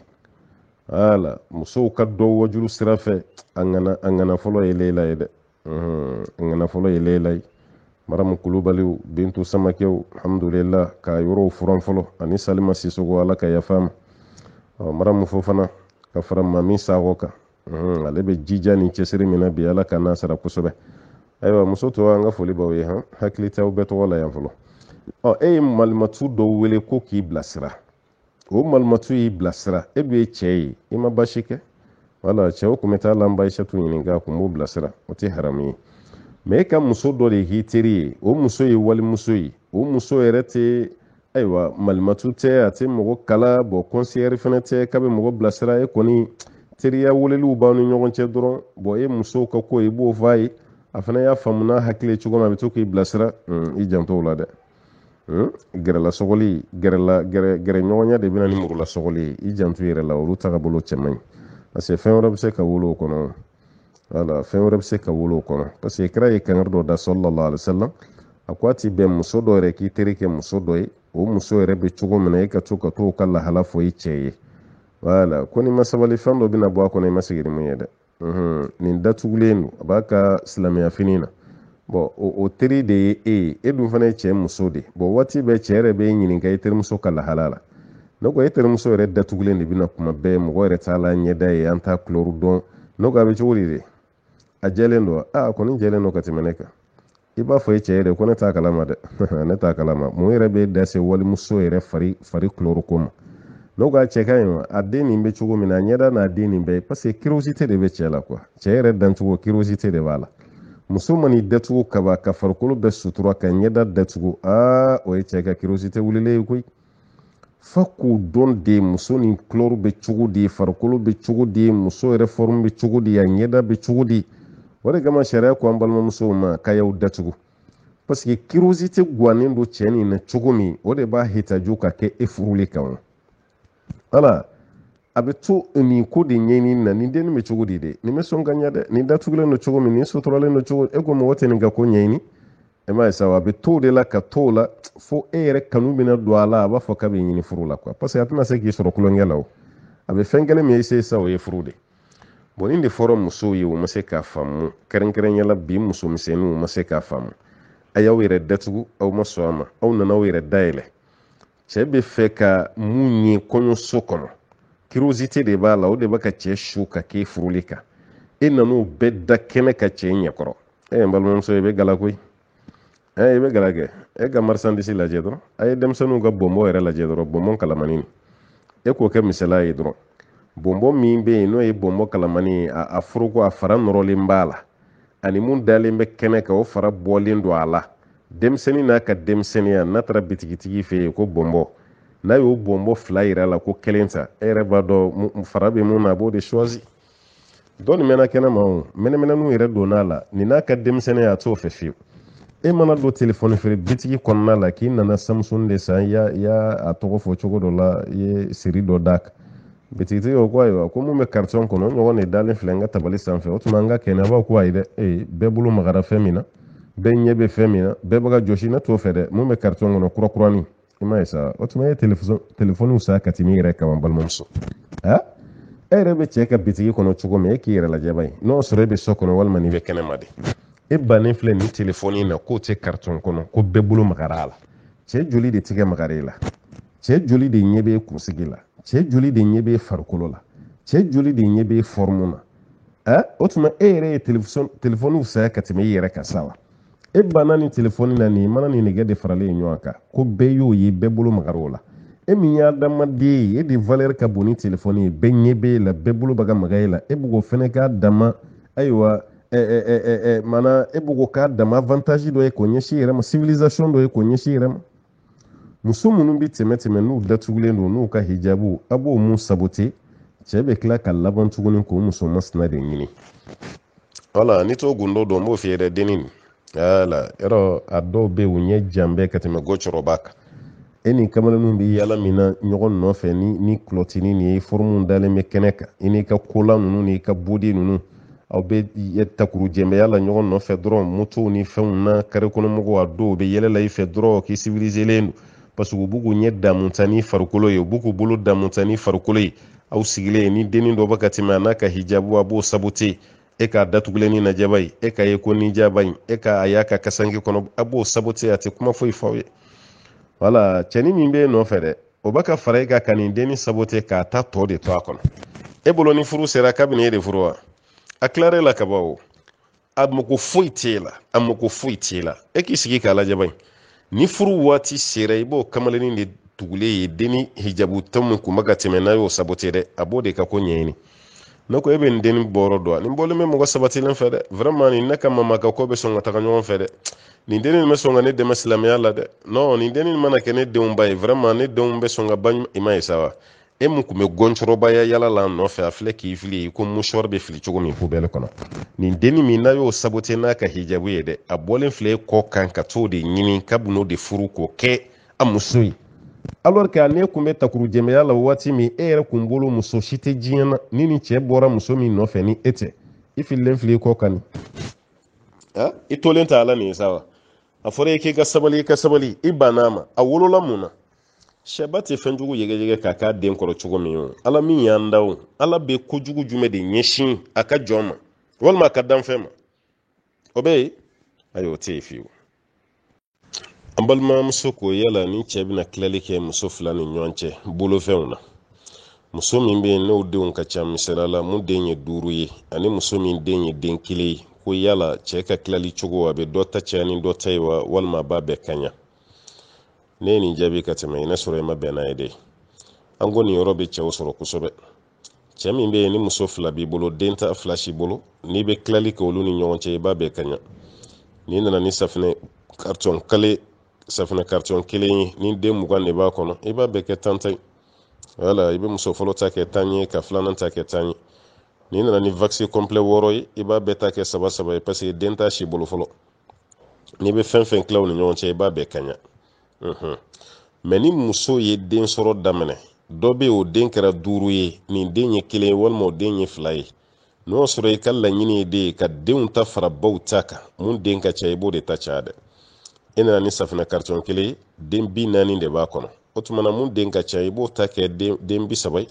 voilà musow ka dɔ wajulu sira fɛ a ŋana fɔlɔ ye Leyila ye dɛ a ŋana fɔlɔ ye Leyila ye maramu kulubaliw Bintu Samakew alhamdulillah ka yɔrɔw furan fɔlɔ ani Salima Sisogo ala ka yafa ma maramu fofana ka fara mami sakɔ kan ale bɛ jija ni cɛsiri min na bi ala ka n'a sara kosɛbɛ ayiwa muso tɔ an ka foli b'aw ye hakili t'aw bɛɛ tɔgɔ la yan fɔlɔ e ye malimatu dɔw wele ko k'i bilasira o malimatu y'i bilasira e dun ye cɛ ye i ma baasi kɛ wala cɛw tun bɛ taa lanba Aishatu ɲininka a kun b'o bilasira o tɛ haramu ye mais e ka muso dɔ de k'i teri ye o muso ye walimuso ye o muso yɛrɛ tɛ ayiwa malimatu tɛ a tɛ mɔgɔ kala bon conseillère fɛnɛ tɛ k'a bɛ mɔgɔ bilasira e kɔni teriya weleliw b'aw ni ɲɔgɔn cɛ dɔrɔn bon e musow ka ko i b'o fɔ a ye a fana y'a faamu n'a hakili cogo min a bɛ to k'i bilasira i janto o la dɛ gɛrɛlasɔgɔli gɛrɛɲɔgɔnya de bɛna ni murulasɔgɔli ye i janto i yɛrɛ la olu tagabolo cɛ man ɲi parce que fɛn wɛrɛ bɛ se ka wolo o kɔnɔ voilà fɛn wɛrɛ bɛ se ka wolo o kɔnɔ parce que kira ye kangari dɔ da sallallahu alaihi wasallam a ko a ti bɛn muso dɔ yɛrɛ k'i teri kɛ muso dɔ ye o muso yɛrɛ bɛ cogo min na e ka to ka lahala fɔ i cɛ ye voilà ko ni ma sabali fɛn dɔ bɛna bɔ a kɔnɔ i ma sigi ni mun ye dɛ nin datugulen don a b'a ka silamɛya fini na bon o teri de ye e dun fana ye cɛ muso de bon waati bɛɛ cɛ yɛrɛ bɛ ɲininka i terimuso ka lahala la ne ko e terimuso yɛrɛ datugulen de bɛna kuma bɛɛ mɔgɔ yɛrɛ t'a la ɲɛda ye an t'a kulɔru dɔn ne ko a bɛ cogo di de a jɛlen don a kɔni jɛlen don ka tɛmɛ ne kan i b'a fɔ i cɛ yɛrɛ ko ne t'a kalama dɛ ne t'a kalama mun yɛrɛ bɛ da se walimuso yɛrɛ fari kulɔru ko ma n'o ka cɛ ka ɲi wa a den nin bɛ cogo min na a ɲɛda n'a den nin bɛɛ parce que curiosité de bɛ cɛ la quoi cɛ yɛrɛ dancogo curiosité de b'a la muso man'i datugu kaba ka farikolo bɛɛ sutura ka ɲɛda datugu o ye cɛ ka curiosité wulilen ye koyi fa k'o dɔn de muso ni couleur bɛ cogo di farikolo bɛ cogo di muso yɛrɛ forme bɛ cogo di a ɲɛda bɛ cogo di o de kama sariya ko an balimamusow ma k'a y'aw datugu parce que curiosité gannen don cɛ nin na cogo min o de b'a hitaju ka kɛ e furulen kan voilà a bɛ to nin ko de ɲɛɲini na nin den bɛ cogo di de nin bɛ sɔn ka ɲɛ dɛ nin datugulen don cogo min nin suturalen don cogo e ko mɔgɔ tɛ nin ka ko ɲɛɲini e m'a ye sa a bɛ to de la ka to la fo e yɛrɛ kanu bɛna don a la a b'a fɔ k'a bɛ ɲini furu la quoi parce que a tɛna se k'i sɔrɔ kulonkɛ la o a bɛ fɛn kelen min ye sa o ye furu de bon nin de fɔra musow ye u ma se k'a faamu kɛrɛnkɛrɛnyala bi muso misɛnninw u ma se k'a faamu a y'aw yɛrɛ datugu aw ma sɔn a ma aw nana aw yɛrɛ dayɛlɛ cɛ bɛ fɛ ka mun ye kɔɲɔso kɔnɔ curiosité de b'a la o de bɛ ka cɛ su ka k'e furuli kan e nan'o bɛɛ da kɛnɛ ka cɛ ɲɛkɔrɔ n balimamuso i bɛ gala koyi i bɛ gala kɛ e ka marchandise lajɛ dɔrɔn a ye denmisɛnninw ka bɔnbɔn yɛrɛ lajɛ dɔrɔn bɔnbɔn kalamani e k'o kɛ misaliya ye dɔrɔn bombo min be no e bombo kalamani a furuko a fara norolen bala ani mun dalen be kene ka o fara bolen do ala demseni na ka demseniya na tara bitigitigi fe ko bombo na yo bombo fila yira la ko kelenta ere ba do fara be mun na bo de choisi don mena kena ma mena nu yira do na la ni na ka demseniya to fe fi e mana do telefone fere bitigi konna la ki nana Samsung de sa ya a togo fo chogo do la ye siri do dak bitigi o ko ayo ko mun be carton kono nyogo ne dalen flenga tabali sanfe o tuma nga kena ba ko ayde be bulu magara femina be nyebe femina be baga joshi na to fede mun be carton kono kuro ima isa o tuma ye telefone usa katimi yere ka bal momso ha ere be cheka bitigi kono chogo me ki yere la jabay no sore be sokono wal mani be kene made e banen fle ni telefone na ko te carton kono ko be bulu magara la che joli de tige magare la che joli de nyebe kusigi la che joli de nyebe farkolo la che joli de nyebe formuna o tuma ere telefone usa katimi yere ka sawa e banani telefone na ni mana ni nege de farale nyoaka ko be yo yi be bulu magarola e mi ya dama de e di valeur ka boni telefone be nyebe la be bulu baga magaila e bugo fene ka dama aywa mana e bugo ka dama avantage do e ko nyeshi rema civilisation do e ko nyeshi rema muso munun bi temeteme nu datugule no nu ka hijabu abo mu sabote chebe kla ka laban tuguni ko muso masna de ngini wala ni to gundo do mo fiere denin ala ero ado be wunye jambe kateme gochoro baka eni kamala nu bi yala mina nyogon no fe ni clotini ni formun dale mekeneka ini ka kula nunu ni ka budi nunu aw be yetta kuru jembe yala nyogon no fe dron mutu ni feuna kare kono mugo ado be yele lay fe dro ki civiliser lenu parce que bugu nyedda muntani farkulo yo bugu bulu da muntani farkulo aw sigile ni denin do baka timana ka hijabu abo sabote e ka datuguleni na jabai e ka ye ko ni jabai e ka ayaka kasangi kono abo sabote ate kuma foi fawe wala cheni mimbe no fere o baka fare ka kanin deni sabote ka ta to de to akono e bolo ni furu sera kabine de furuwa aklare la kabawo amko foi tela e ki sigi ka la jabai ni furu wati sera ibo kamaleni ni tugule ye deni hijabu tamu kuma ga temena yo sabote de abode ka ko nyeni nako ebe ndeni boro do ni mbole me mo sabati len fede vraiment ni naka mama ka ko be songa ta kanyo fede ni ndeni me songa ne de maslama yalla de no ni ndeni mana kene de umbay vraiment ne de umbe songa bagn ima isawa e mu kume gonchoro baya yalla la no fe afle ki fili ko mu shorbe fili chugo mi ko bele kono ni ndeni mi na yo sabote na ka hijabu yede abolen fle ko kan ka to de nyini kabuno de furu ko ke amusui alors que ane kumbe takuru jemeya la wati mi ere kumbolo muso shite jina nini che bora muso mi no fe ni ete ifilen fili ko kan itolenta ala ni sawa afore yake ga sabali ka sabali ibanama awolo la muna shabati fenjugu yege kaka den koro chugo mi ala mi yandawo ala be kojugu jume de nyeshin aka joma walma kadam fema obe ayo tefiu ambalma muso ko yala ni cɛ bɛna tilali kɛ muso fila ni ɲɔgɔn cɛ bolofɛnw na muso min bɛ yen n'o denw ka ca misala la mun den ye 5 ye ani muso min den ye den 1 ye ko yala cɛ ka tilali cogo a bɛ dɔ ta caya ni dɔ ta ye wa walima a b'a bɛɛ kaɲa ne ye nin jaabi ka tɛmɛ i na sɔrɔ i ma bɛn n'a ye dɛ an ko nin yɔrɔ bɛ cɛw sɔrɔ kosɛbɛ cɛ min bɛ yen ni muso fila b'i bolo den ta fila si bolo n'i bɛ tilali kɛ olu ni ɲɔgɔn cɛ i b'a bɛɛ kaɲa n'i nana ni safinɛ carton kale safinɛ carton kelen ni den 20 de b'a kɔnɔ i b'a bɛɛ kɛ 10 wala i bɛ muso fɔlɔ ta kɛ 10 ye ka filanan ta kɛ 10 ye ni nana ni vaccin complet 6 ye i b'a bɛɛ ta kɛ 3 ye parce que den ta si bolo fɔlɔ ni bɛ fɛn fɛn tila u ni ɲɔgɔn cɛ i b'a bɛɛ kaɲa mais ni muso ye den sɔrɔ daminɛ dɔ bɛ o den kɛra 5 ye nin den ye 1 ye walima o den ye 2 ye n'o sɔrɔ i ka laɲini ye de ka denw ta fara baw ta kan mun den ka ca i b'o de ta caya dɛ e nana ni safinɛ carton 1 den 40 de b'a kɔnɔ o tuma na mun den ka ca i b'o ta kɛ den 30 ye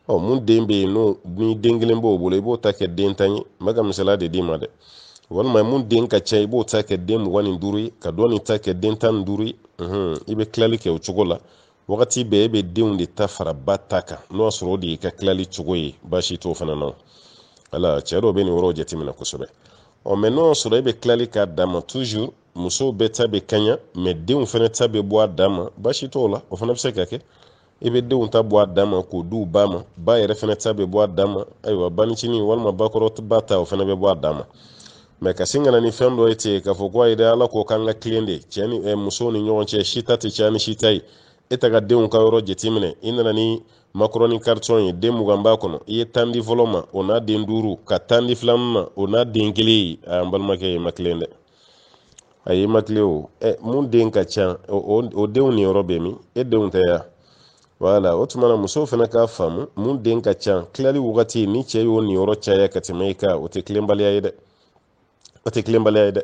mun den bɛ yen n'o ni den 1 b'o bolo i b'o ta kɛ den 10 ye n bɛ ka misaliya de d'i ma dɛ walima mun den ka ca i b'o ta kɛ den 25 ye ka dɔ nin ta kɛ den 15 ye i bɛ tilali kɛ o cogo la wagati bɛɛ e bɛ denw de ta fara ba ta kan n'o y'a sɔrɔ o de y'i ka tilali cogo ye baasi t'o fana na ala cɛ dɔw bɛ nin yɔrɔ jateminɛ kosɛbɛ mais n'o y'a sɔrɔ e bɛ tilali k'a d'a ma toujours muso bɛɛ ta bɛ kaɲa mais denw fana ta bɛ bɔ a d'a ma baasi t'o la o fana bɛ se ka kɛ i bɛ denw ta bɔ a dan ma k'o d'u ba ma, ba yɛrɛ fana ta bɛ bɔ a dan ma, ayiwa banicinin walima bakɔrɔ ba ta o fana bɛ bɔ a dan ma. mɛ ka sin ka na ni fɛn dɔ ye ten k'a fɔ ko ayi dɛ ala k'o k'an ka tilen de cɛ ni musow ni ɲɔgɔn cɛ si ta tɛ caya ni si ta ye, e ta ka denw ka yɔrɔ jateminɛ, i nana ni makarɔni karitɔn ye den 20 b'a kɔnɔ, i ye 10 di fɔlɔ ma o n'a den 5 ka 10 di filanan ma o n'a den 1 ye, an balimakɛ ye ma tilen dɛ, a ye ma tilen o. mun den ka ca o denw ni yɔrɔ bɛ min, e denw tɛ ya. wala o tuma na musow fana k'a faamu mun den ka ca tilali wagati ni cɛ y'o niyɔrɔ caya ka tɛmɛ i kan, o tɛ tilenbaliya ye dɛ, o tɛ tilenbaliya ye dɛ.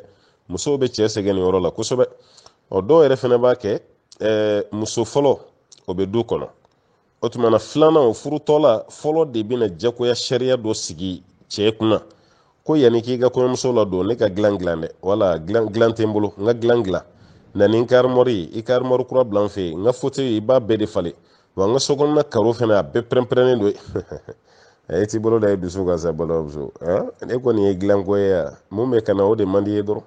musow bɛ cɛ sɛgɛn nin yɔrɔ la kosɛbɛ. dɔw yɛrɛ fana b'a kɛ muso fɔlɔ o bɛ du kɔnɔ, o tuma na filanan o furutɔla fɔlɔ de bɛna jagoya sariya dɔ sigi cɛ kunna ko yanni k'i ka kɔɲɔmuso la don ne ka dilan dɛ, wala dilan tɛ n bolo, n ka dilan na ni n ka armoire ye, i ka armoire kura bila n fɛ yen, n ka fauteuil i b'a bɛɛ de falen, wa n ka sokɔnɔna karo fana a bɛɛ pɛrɛn-pɛrɛnnen don e t'i bolo da i dusu kan sa balamuso, e kɔni ye dilanko ye ya, mun bɛ ka na o de man di ye dɔrɔn,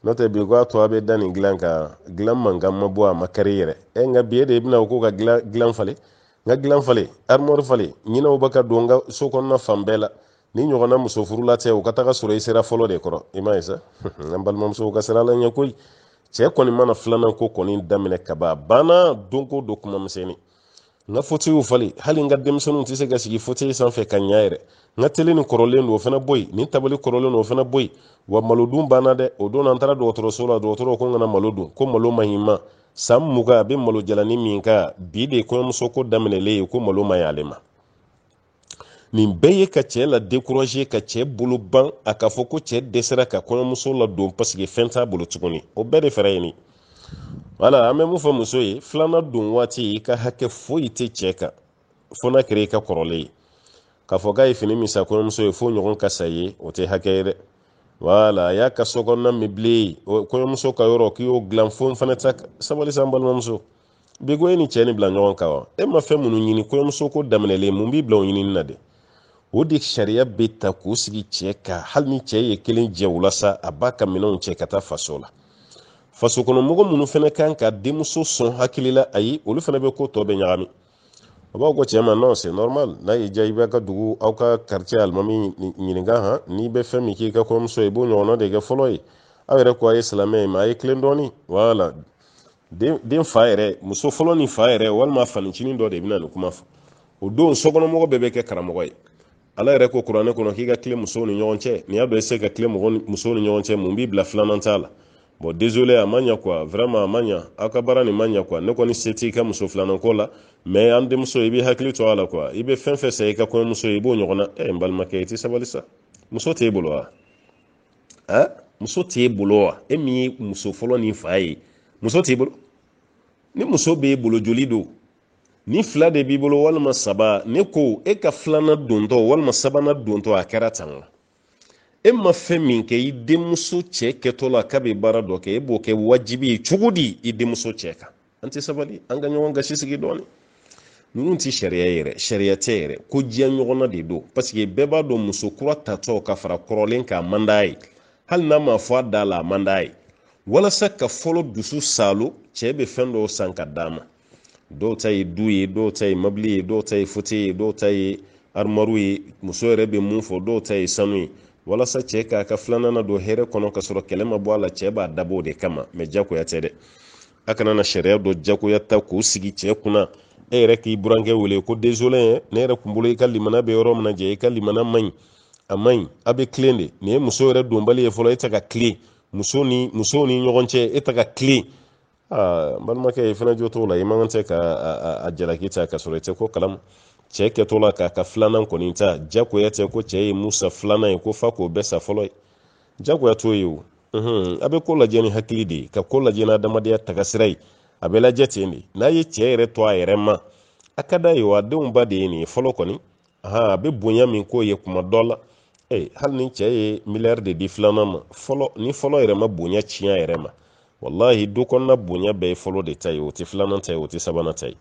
n'o tɛ bi ko a tɔ a bɛ da nin dilan kan, dilan mankan ma bɔ a ma kari yɛrɛ, nka bi e de bɛna o ko ka dilan falen, n ka dilan falen armoire falen, ɲinɛw bɛ ka don n ka sokɔnɔna fan bɛɛ la, ni ɲɔgɔnna muso furula tɛ o ka taga sɔrɔ i sera fɔlɔ de kɔrɔ, i m'a ye sa an balimamusow ka sira la ɲɛ koyi. cɛ kɔni mana filanan ko kɔni daminɛ ka ban banna don ko don kuma misɛnnin, n ka fauteuil falen, hali n ka denmisɛnninw tɛ se ka sigi fauteuil sanfɛ ka ɲa yɛrɛ, n ka télé nin kɔrɔlen don o fana bɔ yen, nin tabali kɔrɔlen don o fana bɔ yen, wa malo dun banna dɛ. o don an taara dɔgɔtɔrɔso la, dɔgɔtɔrɔ ko n kana malo dun, ko malo man ɲi ma, san 20 a bɛ malo jalani min kan, bi de kɔɲɔmuso ko daminɛlen ye ko malo man ɲi ale ma. nin bɛɛ ye ka cɛ la décourager ka cɛ bolo ban a ka fɔ ko cɛ dɛsɛra ka kɔɲɔmuso la don parce que fɛn t'a bolo tuguni, o bɛɛ de fɛrɛ ye nin. wala an bɛ mun fɔ muso ye, filanan don waati i ka hakɛ foyi tɛ cɛ kan fo n'a kɛra i ka kɔrɔlen ye, k'a fɔ k'a ye fini min san kɔɲɔmuso ye fo ɲɔgɔn ka sa ye, o tɛ hakɛ ye dɛ. wala a y'a ka sokɔnɔna meublé kɔɲɔmuso ka yɔrɔ k'i y'o dilan fo n fana ta sabali san balimamuso, bi ko e ni cɛ ni bila ɲɔgɔn kan wa, e ma fɛn minnu ɲini kɔɲɔmuso ko daminɛlen mun b'i bila o ɲinini na de, o de sariya bɛ ta k'o sigi cɛ kan, hali ni cɛ ye kelen jɛ o la sa a b'a ka minɛnw cɛ ka taa faso la. faso kɔnɔ mɔgɔ minnu fana kan ka denmuso sɔn hakili la, ayi olu fana bɛ ko tɔ bɛ ɲagami, o b'a ko cɛ ma non c'est normal, n'a y'i diya i bɛ ka dugu aw ka quartier alimami ɲininka han n'i bɛ fɛn min k'i ka kɔɲɔmuso ye i b'o ɲɔgɔnna de kɛ fɔlɔ ye, aw yɛrɛ ko a ye silamɛ ye mais a ye tilen dɔɔni, voilà den fa yɛrɛ, muso fɔlɔ ni fa yɛrɛ walima fanicinin dɔ de bɛna nin kuma fɔ, o don sokɔnɔmɔgɔ bɛɛ bɛ kɛ karamɔgɔ ye. ala yɛrɛ ko kuranɛ kɔnɔ k'i ka tilen musow ni ɲɔgɔn cɛ, n'i y'a dɔn i se ka tilen musow ni ɲɔgɔn cɛ mun b'i bila filanan t'a la. bon désolé a ma ɲa quoi, vraiment a ma ɲa, aw ka baara nin ma ɲa quoi, ne kɔni se t'i ka muso filanan ko la, mais an denmuso i b'i hakili to a la quoi, i bɛ fɛn fɛn san i ka kɔɲɔmuso ye i b'o ɲɔgɔnna, n balimakɛ i tɛ sabali sa, muso t'e bolo wa, muso t'e bolo wa, e min ye muso fɔlɔ ni fa ye, muso t'e bolo, ni muso b'e bolo joli don, ni 2 de b'i bolo walima 3, ne ko e ka filanan dontɔ walima sabanan dontɔ a kɛra tan wa, e ma fɛn min kɛ i denmuso cɛ kɛtɔ la k'a bɛ baara dɔ kɛ e b'o kɛ wajibi ye cogo di i denmuso cɛ kan, an tɛ sabali, an ka ɲɔgɔn gasi sigi dɔɔni, ninnu tɛ sariya yɛrɛ, sariya tɛ yɛrɛ, ko diya ɲɔgɔnna de don, parce que bɛɛ b'a dɔn muso kura tatɔ ka fara kɔrɔlen kan a man d'a ye, hali n'a ma fɔ a da la a man d'a ye, walasa ka fɔlɔ dusu salo cɛ bɛ fɛn dɔw san ka d'a ma, dɔw ta ye du ye, dɔw ta ye mobili ye, dɔw ta ye fauteuil ye, dɔw ta ye armoire ye, muso yɛrɛ bɛ mun fɔ dɔw ta ye sanu ye, walasa cɛ k'a ka filanan na don hɛrɛ kɔnɔ ka sɔrɔ kɛlɛ ma bɔ a la, cɛ b'a dabɔ o de kama, mais jagoya tɛ dɛ, a kana na sariya dɔ jagoya ta k'o sigi cɛ kunna, e yɛrɛ k'i burankɛ wele ko désolé ne yɛrɛ kun bolo i ka limana bɛ yɔrɔ min na jɛ, i ka limana man ɲi, a man ɲi, a bɛ tilen de, nin ye muso yɛrɛ donbali ye fɔlɔ, e tɛ ka tilen, musow ni ɲɔgɔn cɛ e tɛ ka tilen, balimakɛ i fana jo t'o la, i man kan tɛ ka a jalaki ta ka sɔrɔ i tɛ ko kalama, cɛ kɛtɔ la k'a ka filanan kɔni ta jagoya tɛ ko cɛ ye musa filanan ye ko fa k'o bɛɛ sa fɔlɔ ye, jagoya t'o ye o, a bɛ ko lajɛ ni hakili de ye, ka ko lajɛ n'adamadenya tagasira ye, a bɛ lajɛ ten de, n'a ye cɛ yɛrɛ to a yɛrɛ ma a ka d'a ye wa denw ba de ye nin ye fɔlɔ kɔni, a bɛ bonya min k'o ye kuma dɔ la, hali ni cɛ ye miliyari de di filanan ma fɔlɔ, ni fɔlɔ yɛrɛ ma bonya tiɲɛ yɛrɛ ma, wallahi du kɔnɔna bonya bɛɛ ye fɔlɔ de ta ye, o tɛ filanan ta ye, o tɛ sabanan ta ye,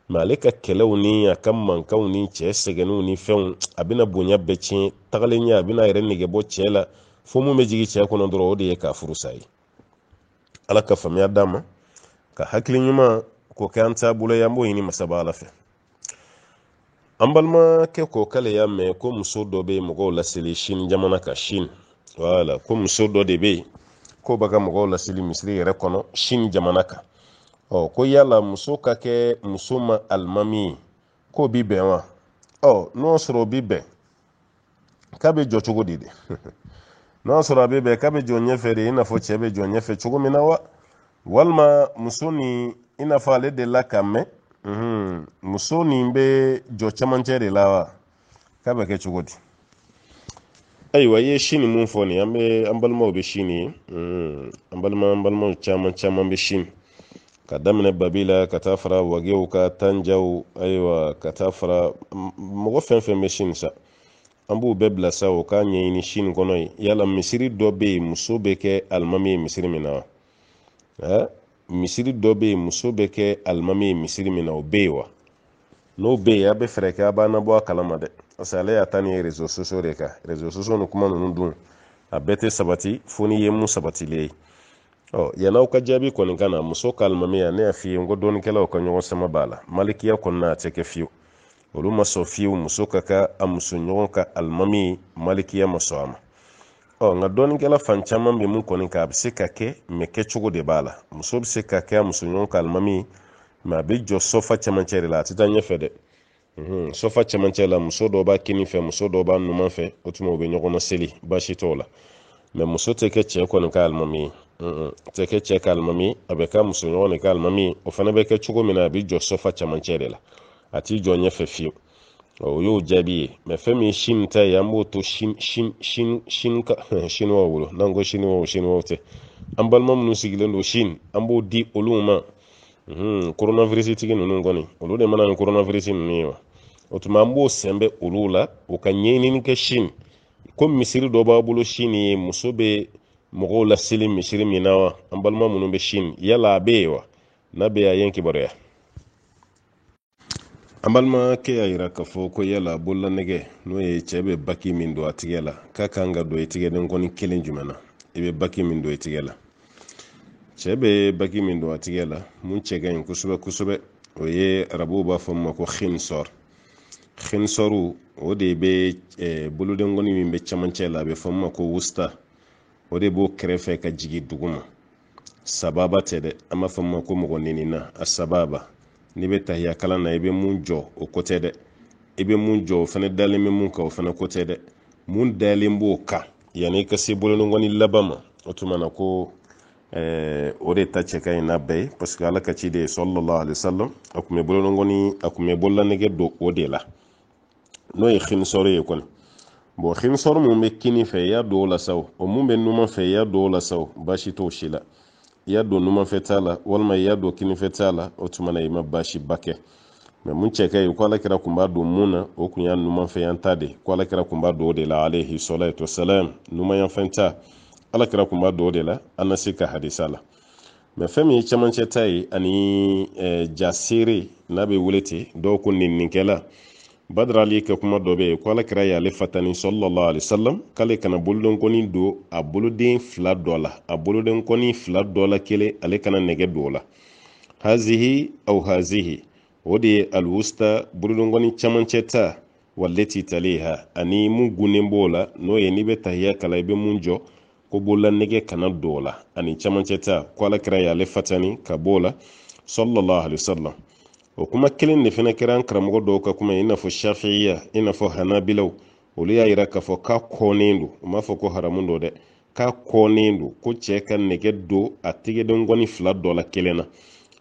mais ale ka kɛlɛw ni a ka mankanw ni cɛ sɛgɛnniw ni fɛnw a bɛna bonya bɛɛ tiɲɛ, tagalen ɲɛ a bɛna yɛrɛ nege bɔ cɛ la fo mun bɛ jigin cɛ kɔnɔ dɔrɔn o de ye k'a furu sa ye. ala ka faamuya d'a ma, ka hakili ɲuman ko kan tabulo yambo yini masabala fe ambalma ke ko kale ya me ko muso do be mo la sili shin jamana ka shin wala ko muso do de be ko baga mo la sili misri yere kono shin jamana ka ko yala muso ka ke muso ma almami ko bi be wa no soro bi be ka be jo chugo dide no soro bi be ka be jo nyefere ina fo chebe jo nyefe chugo minawa walma muso ni ina fa le de la kame muso ni be jo chamancɛ de la wa k'a bɛ kɛ cogo di ayiwa ye sini mun fɔ ni an balimaw bɛ sini an balimaw caman bɛ sini ka daminɛ babi la ka taa fara wagew ka tanjaw ayiwa ka taa fara mɔgɔ fɛn fɛn bɛ sini sa an b'u bɛɛ bila sa o k'a ɲɛɲini sini kɔnɔ ye yala misiri dɔ bɛ yen muso bɛ kɛ alimami ye misiri min na wa misiri dɔ bɛ yen muso bɛ kɛ alimami ye misiri min na o bɛ yen wa n'o bɛ yen a bɛ fɛɛrɛ kɛ a b'a nabɔ a kalama dɛ parce que ale y'a ta ni ye réseaux sociaux de kan réseaux sociaux ni kuma ninnu dun a bɛɛ tɛ sabati fo ni ye mun sabatilen ye yan'aw ka jaabi kɔni ka na muso ka alimamiya ne y'a f'i ye n ko dɔɔnikɛlaw ka ɲɔgɔn sama b'a la malikiya kɔnɔna a tɛ kɛ fiyewu olu ma sɔn fiyewu muso ka kɛ a muso ɲɔgɔn ka alimami malikiya ma sɔn a ma nka dɔɔnikɛla fan caman bɛ mun kɔni kan a bɛ se ka kɛ mɛ kɛcogo de b'a la muso bɛ se ka kɛ a muso ɲɔgɔn ka alimami mɛ a bɛ jɔ sofa cɛmancɛ de la a tɛ taa ɲɛfɛ dɛ sofa cɛmancɛ la muso dɔw b'a kini fɛ muso dɔw b'a numan fɛ o tuma u bɛ ɲɔgɔn seli baasi t'o la mɛ muso tɛ kɛ cɛ kɔni ka alimami ye tɛ kɛ cɛ ka alimami a bɛ kɛ muso ɲɔgɔn de ka alimami o fana bɛ kɛ cogo min na a bɛ jɔ sofa cɛmancɛ de la a t'i jɔ ɲɛfɛ fiyewu o y'o jaabi ye mɛ fɛn min sini ta ye an b'o to siniwaw bolo n'an ko siniwaw tɛ an balima minnu sigilen don sini an b'o di olu ma coronavirus tigi ninnu kɔni olu de mana ni coronavirus ninnu ye wa o tuma an b'o sɛnbɛ olu la o ka ɲɛɲini kɛ sini ko misiri dɔ b'a bolo sini ye muso bɛ mɔgɔw laseli misiri min na wa an balima minnu bɛ sini yala a bɛ yen wa n'a bɛ yen a ye n kibaruya an balimakɛ y'a jira k'a fɔ ko yala bololanɛgɛ n'o ye cɛ bɛ baki min don a tigɛ la k'a kan ka don i tigɛden kɔni kelen jumɛn na i bɛ baki min don i tigɛ la cɛ bɛ baki min don a tigɛ la mun cɛ ka ɲi kosɛbɛ kosɛbɛ o ye arabuw b'a fɔ ma ko khinsɔru o de bɛ boloden kɔni min bɛ camancɛ la a bɛ fɔ ma ko wusta o de b'o kɛrɛfɛ ka jigin duguma sababa tɛ dɛ an b'a fɔ ma ko mɔgɔ nenina a sababa n'i bɛ tahiya kalan na i bɛ mun jɔ o ko tɛ dɛ i bɛ mun jɔ o fana dalen bɛ mun kan o fana ko tɛ dɛ mun dalen b'o kan yanni i ka se boloden kɔni laban ma o tuma na ko o de ta cɛ ka ɲi n'a bɛɛ ye parce que ala ka ci de ye sallallahu alaihi wasallam a kun bɛ boloden kɔni a kun bɛ bololanɛgɛ don o de la n'o ye khinsɔri ye kɔni bon khinsɔri mun bɛ kini fɛ i y'a don o la sa o mun bɛ numan fɛ i y'a don o la sa o baasi t'o si la i y'a don numanfɛ t'a la walima i y'a don kinifɛ t'a la o tuma na i ma baasiba kɛ mɛ mun cɛ ka ye ko alakira kun b'a don mun na o kun y'a numanfɛ yan ta de ko alakira kun b'a don o de la alayhi salatu wasalam numan yanfɛn ta alakira kun b'a don o de la an na se ka hadisa la mɛ fɛn min ye camancɛ ta ye ani jaseere n'a bɛ wele ten dɔw ko nininkɛla badara ali ka kuma dɔ bɛ yen ko alakira y'ale fatani sallallahu alaihi wasallam k'ale kana boloden kɔni don a boloden fila dɔ la a boloden kɔni fila dɔ la kelen ale kana nɛgɛ don o la hazihi aw hazihi o de ye alwusta boloden kɔni camancɛ ta waleti taleha ani mun gunnen b'o la n'o ye n'i bɛ tahiya kala i bɛ mun jɔ ko bolola nɛgɛ kana don o la ani camancɛ ta ko alakira y'ale fatani ka b'o la sallallahu alaihi wasallam o kuma kelen de fana kɛra an karamɔgɔ dɔw ka kuma i n'a fɔ shafiya i n'a fɔ hanabilaw olu y'a jira k'a fɔ k'a kɔnnen don u m'a fɔ ko haramu don dɛ k'a kɔnnen don ko cɛ ka nɛgɛ don a tigɛden kɔni fila dɔ la kelen na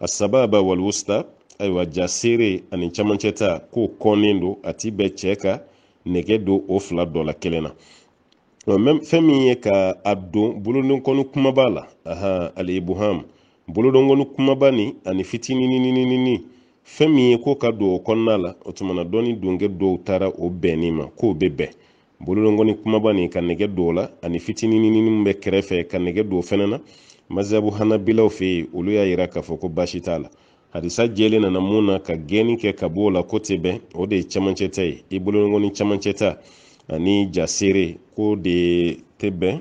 a sababa walwusta ayiwa jaseere ani camancɛ ta k'o kɔnnen don a ti bɛn cɛ ka nɛgɛ don o fila dɔ la kelen na fɛn min ye ka a don boloden kɔni kumaba la alibuham boloden kɔni kumaba ni ani fitininini fɛn min ye ko ka don o kɔnɔna la o tuma na dɔɔni donkɛ dɔw taara o bɛnni ma k'o bɛ bɛn boloden kɔni kumaba ni ka nɛgɛ don o la ani fitininini min bɛ kɛrɛfɛ ka nɛgɛ don o fɛnɛ na mazabu hanabilaw fɛ yen olu y'a jira k'a fɔ ko baasi t'a la hadisa jɛlen nana mun na ka gɛnni kɛ ka bɔ o la ko tɛ bɛn o de ye camancɛ ta ye i boloden kɔni camancɛ ta ani jaseere ko de tɛ bɛn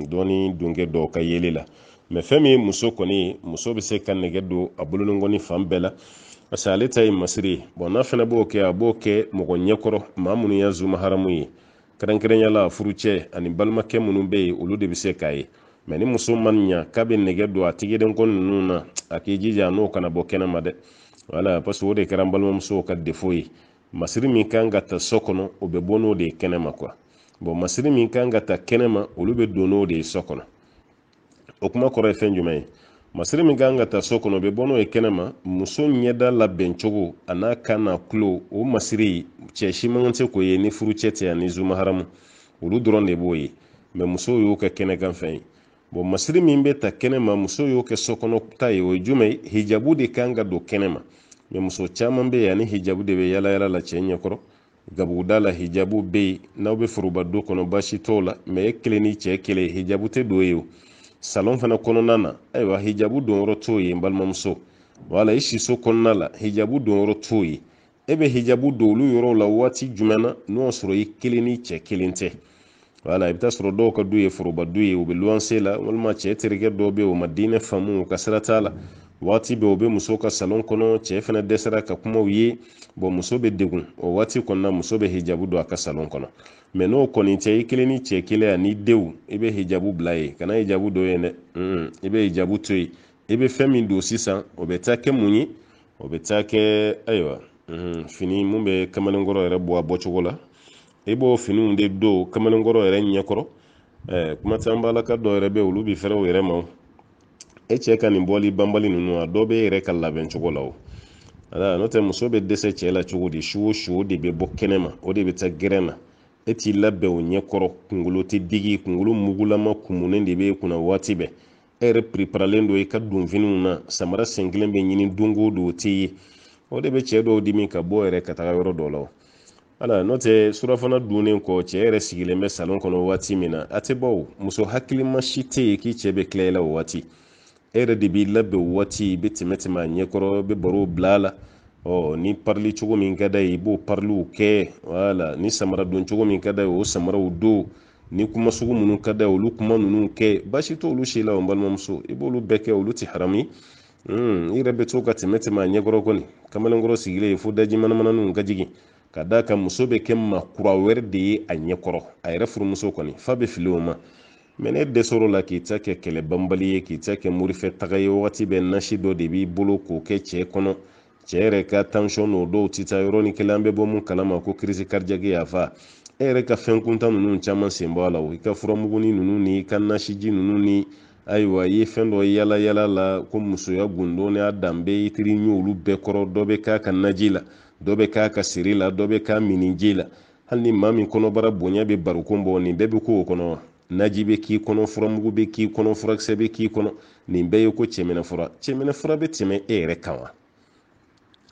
dɔɔni donkɛ dɔw ka yeli la mais femi muso kɔni muso bɛ se ka nɛgɛ don a bolonɔngɔni fan bɛɛ la parce que ale ta ye masiri bon n'a fana b'o kɛ a b'o kɛ mɔgɔ ɲɛkɔrɔ maa minnu ya zuma haramu ye kɛrɛnkɛrɛnya la furucɛ ani balimakɛ minnu bɛ yen olu de bɛ se k'a ye mais ni muso man ɲa k'a bɛ nɛgɛ don a tigidenkɔ ninnu na a k'i jija n'o kana bɔ kɛnɛma dɛ voilà parce que o de kɛra n balimamusow ka défaut ye masiri min kan ka ta so kɔnɔ o bɛ bɔ n'o de ye kɛnɛma quoi bon masiri min kan ka ta kɛnɛma olu bɛ don n'o de ye so kɔnɔ o kuma kɔrɔ ye fɛn jumɛn ye masiri min kan ka ta so kɔnɔ o bɛ bɔ n'o ye kɛnɛma muso ɲɛda labɛn cogo a n'a kan n'a tulo o masiri cɛ si man se k'o ye ni furucɛ tɛ yan ni zuma haramu olu dɔrɔn de b'o ye mais musow y'o kɛ kɛnɛkan fɛn ye bon masiri min bɛ ta kɛnɛma musow y'o kɛ so kɔnɔ ta ye o ye jumɛn ye hijabu de kan ka don kɛnɛma mais muso caman bɛ yan ni hijabu de bɛ yala yala la cɛ ɲɛkɔrɔ gabuguda la hijabu bɛ yen n'aw bɛ foroba do kɔnɔ baasi t'o la mais e kelen ni cɛ kelen hijabu tɛ don ye o salon fana kɔnɔna na ayiwa hijabu donyɔrɔ t'o ye n balimamuso wala i siso kɔnɔna la hijabu donyɔrɔ t'o ye e bɛ hijabu don olu yɔrɔw la waati jumɛn na n'o y'a sɔrɔ i kelen ni cɛ kelen tɛ wala i bɛ taa sɔrɔ dɔw ka du ye foroba du ye u bɛ luwanse la walima cɛ terikɛ dɔw bɛ yen o ma diinɛ faamu u ka sira t'a la waati bɛɛ u bɛ muso ka salon kɔnɔ cɛ fana dɛsɛra ka kumaw ye bon muso bɛ degun o waati kɔnɔna muso bɛ hijabu don a ka salon kɔnɔ mais n'o kɔni tɛ i kelen ni cɛ kelen ani denw i bɛ hijabu bila ye kana hijabu don yen dɛ i bɛ hijabu to yen i bɛ fɛn min don sisan o bɛ taa kɛ mun ye o bɛ taa kɛ ayiwa fini mun bɛ kamalenkɔrɔ yɛrɛ bɔ a bɔcogo la i b'o finiw de don kamalenkɔrɔ yɛrɛ ɲɛkɔrɔ kuma caman b'a la ka dɔw yɛrɛ bɛ olu bɛ fɛrɛ u yɛrɛ ma e cɛ ka nin bɔli banbali ninnu a dɔw bɛ e yɛrɛ ka labɛn cogo la o ala n'o tɛ muso bɛ dɛsɛ cɛ la cogo di su o su o de bɛ bɔ kɛnɛ ma o de bɛ taa gɛrɛn na e t'i labɛn o ɲɛkɔrɔ kunkolo tɛ digi kunkolo mugulama kumunen de bɛ e kunna waati bɛɛ e yɛrɛ piriparalen don i ka don finiw na samara sen kelen bɛ ɲini don o don o t'i ye o de bɛ cɛ dɔw dimi ka bɔ yɛrɛ ka taga yɔrɔ dɔw la ala n'o tɛ surafana dunnen kɔ cɛ yɛrɛ sigilen bɛ salon kɔnɔ waati min na a tɛ bɔ muso hakilima si tɛ yen k'i cɛ bɛ tila i la o waati e yɛrɛ de b'i labɛn o waati i bɛ tɛmɛ a ɲɛkɔrɔ i bɛ baro bila a la ni parili cogo min ka da ye i b'o pariliw kɛ wala ni samara don cogo min ka da ye o samaraw don ni kuma sugu minnu ka da ye olu kuma ninnu kɛ baasi t'olu si la o balimamuso i b'olu bɛɛ kɛ olu tɛ haramu ye i yɛrɛ bɛ to ka tɛmɛ a ɲɛkɔrɔ kɔni kamalenkɔrɔ sigilen fo daji manamananinw ka jigin ka da kan muso bɛ kɛ makura wɛrɛ de ye a ɲɛkɔrɔ a yɛrɛ furumuso kɔni fa bɛ fili o ma mais ne dɛsɛr'o la k'i ta kɛ kɛlɛ banbali ye k'i ta kɛ morifɛ taga ye wagati bɛɛ nasi dɔ de b'i bolo k'o kɛ cɛ kɔnɔ cɛ yɛrɛ ka tension n'o dɔw tɛ taa yɔrɔ ni kelen an bɛ bɔ mun kalama ko crise cardiaque yafa e yɛrɛ ka fɛn kuntan ninnu caman sen bɔ a la o i ka furamuguni ninnu ni i ka nasiji ninnu ni ayiwa i ye fɛn dɔ yala yala la ko musoya gundo n'a danbe i teri ɲ'olu bɛɛ kɔrɔ dɔ bɛ k'a ka naji la dɔ bɛ k'a ka siri la dɔ bɛ k'a miniji la hali ni maa min kɔnɔbara bonya bɛ barokon bɔ nin bɛɛ bɛ k'o kɔnɔ wa naji bɛ k'i kɔnɔ furamugu bɛ k'i kɔnɔ furakisɛ bɛ k'i kɔnɔ nin bɛɛ ye ko cɛminɛ fura bɛ tɛmɛ e yɛrɛ kan wa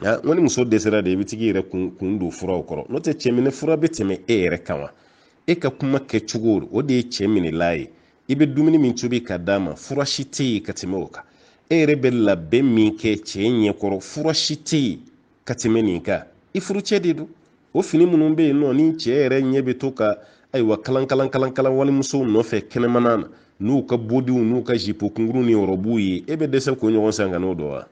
n ko ni muso dɛsɛra de i bɛ tigi yɛrɛ kun don furaw kɔrɔ n'o tɛ cɛminɛ fura bɛ tɛmɛ e yɛrɛ kan wa e ka kuma kɛcogo o de ye cɛ minɛla ye i bɛ dumuni min tobi ka d'a ma fura si tɛ yen ka tɛmɛ o kan e yɛrɛ bɛ labɛn min kɛ cɛ ɲɛkɔrɔ fura si tɛ yen ka tɛmɛ nin kan i furucɛ de don o fini minnu bɛ yen nɔ ni cɛ yɛrɛ ɲɛ bɛ to ka ayiwa kalan walimusow nɔfɛ kɛnɛmana na n'u ka bodiw n'u ka jipo kunkuru ni ɔrɔbuw ye e bɛ dɛsɛ k'o ɲɔgɔn san ka n'o dɔn wa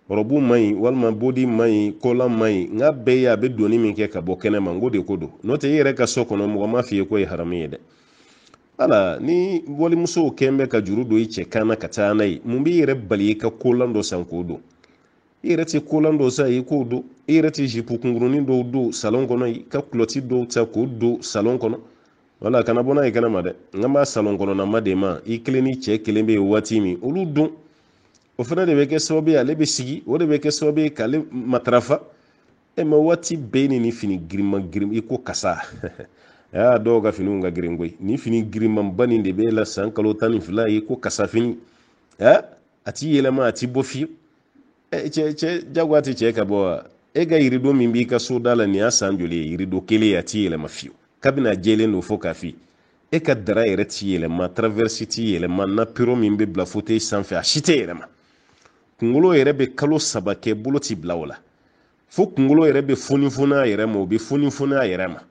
ɔrɔbu man ɲi walima bodi man ɲi kɔlan man ɲi nka bɛɛ ye a bɛ donni min kɛ ka bɔ kɛnɛma n ko de ko don n'o tɛ e yɛrɛ ka so kɔnɔ mɔgɔ ma f'i ye ko ye haramu ye dɛ ala ni walimusow kɛn bɛ ka juru don i cɛ kan na ka taa n'a ye mun b'i yɛrɛ bali i ka kolan dɔ san k'o don i yɛrɛ tɛ kolan dɔ san i k'o don i yɛrɛ tɛ jipu kunkurunin dɔw don salon kɔnɔ i ka kulɔti dɔw ta k'o don salon kɔnɔ wala kana bɔ n'a ye kɛnɛma dɛ n b'a salon kɔnɔna de ma i kelen ni cɛ kelen bɛ yen waati min olu don o fana de bɛ kɛ sababu ye ale bɛ sigi o de bɛ kɛ sababu ye k'ale matarafa mɛ waati bɛɛ ni fini girinman i ko kasa dɔw ka finiw ka girin koyi ni fini girinmanba nin de bɛ la san kalo 12 i ko kasa fini a t'i yɛlɛma a t'i bɔ fiyewu cɛ jagoya tɛ cɛ ka bɔ wa e ka yirido min b'i ka so da la nin y'a san joli ye yirido kelen a t'i yɛlɛma fiyewu kabini a jɛlen don fo k'a fi e ka dara yɛrɛ t'i yɛlɛma traverse t'i yɛlɛma napiro min bɛ bila fauteuil sanfɛ a si tɛ yɛlɛma kunkolo yɛrɛ bɛ kalo 3 kɛ bolo t'i bila o la fo kunkolo yɛrɛ bɛ fonifoni a yɛrɛ ma o bɛ fonifoni a yɛrɛ ma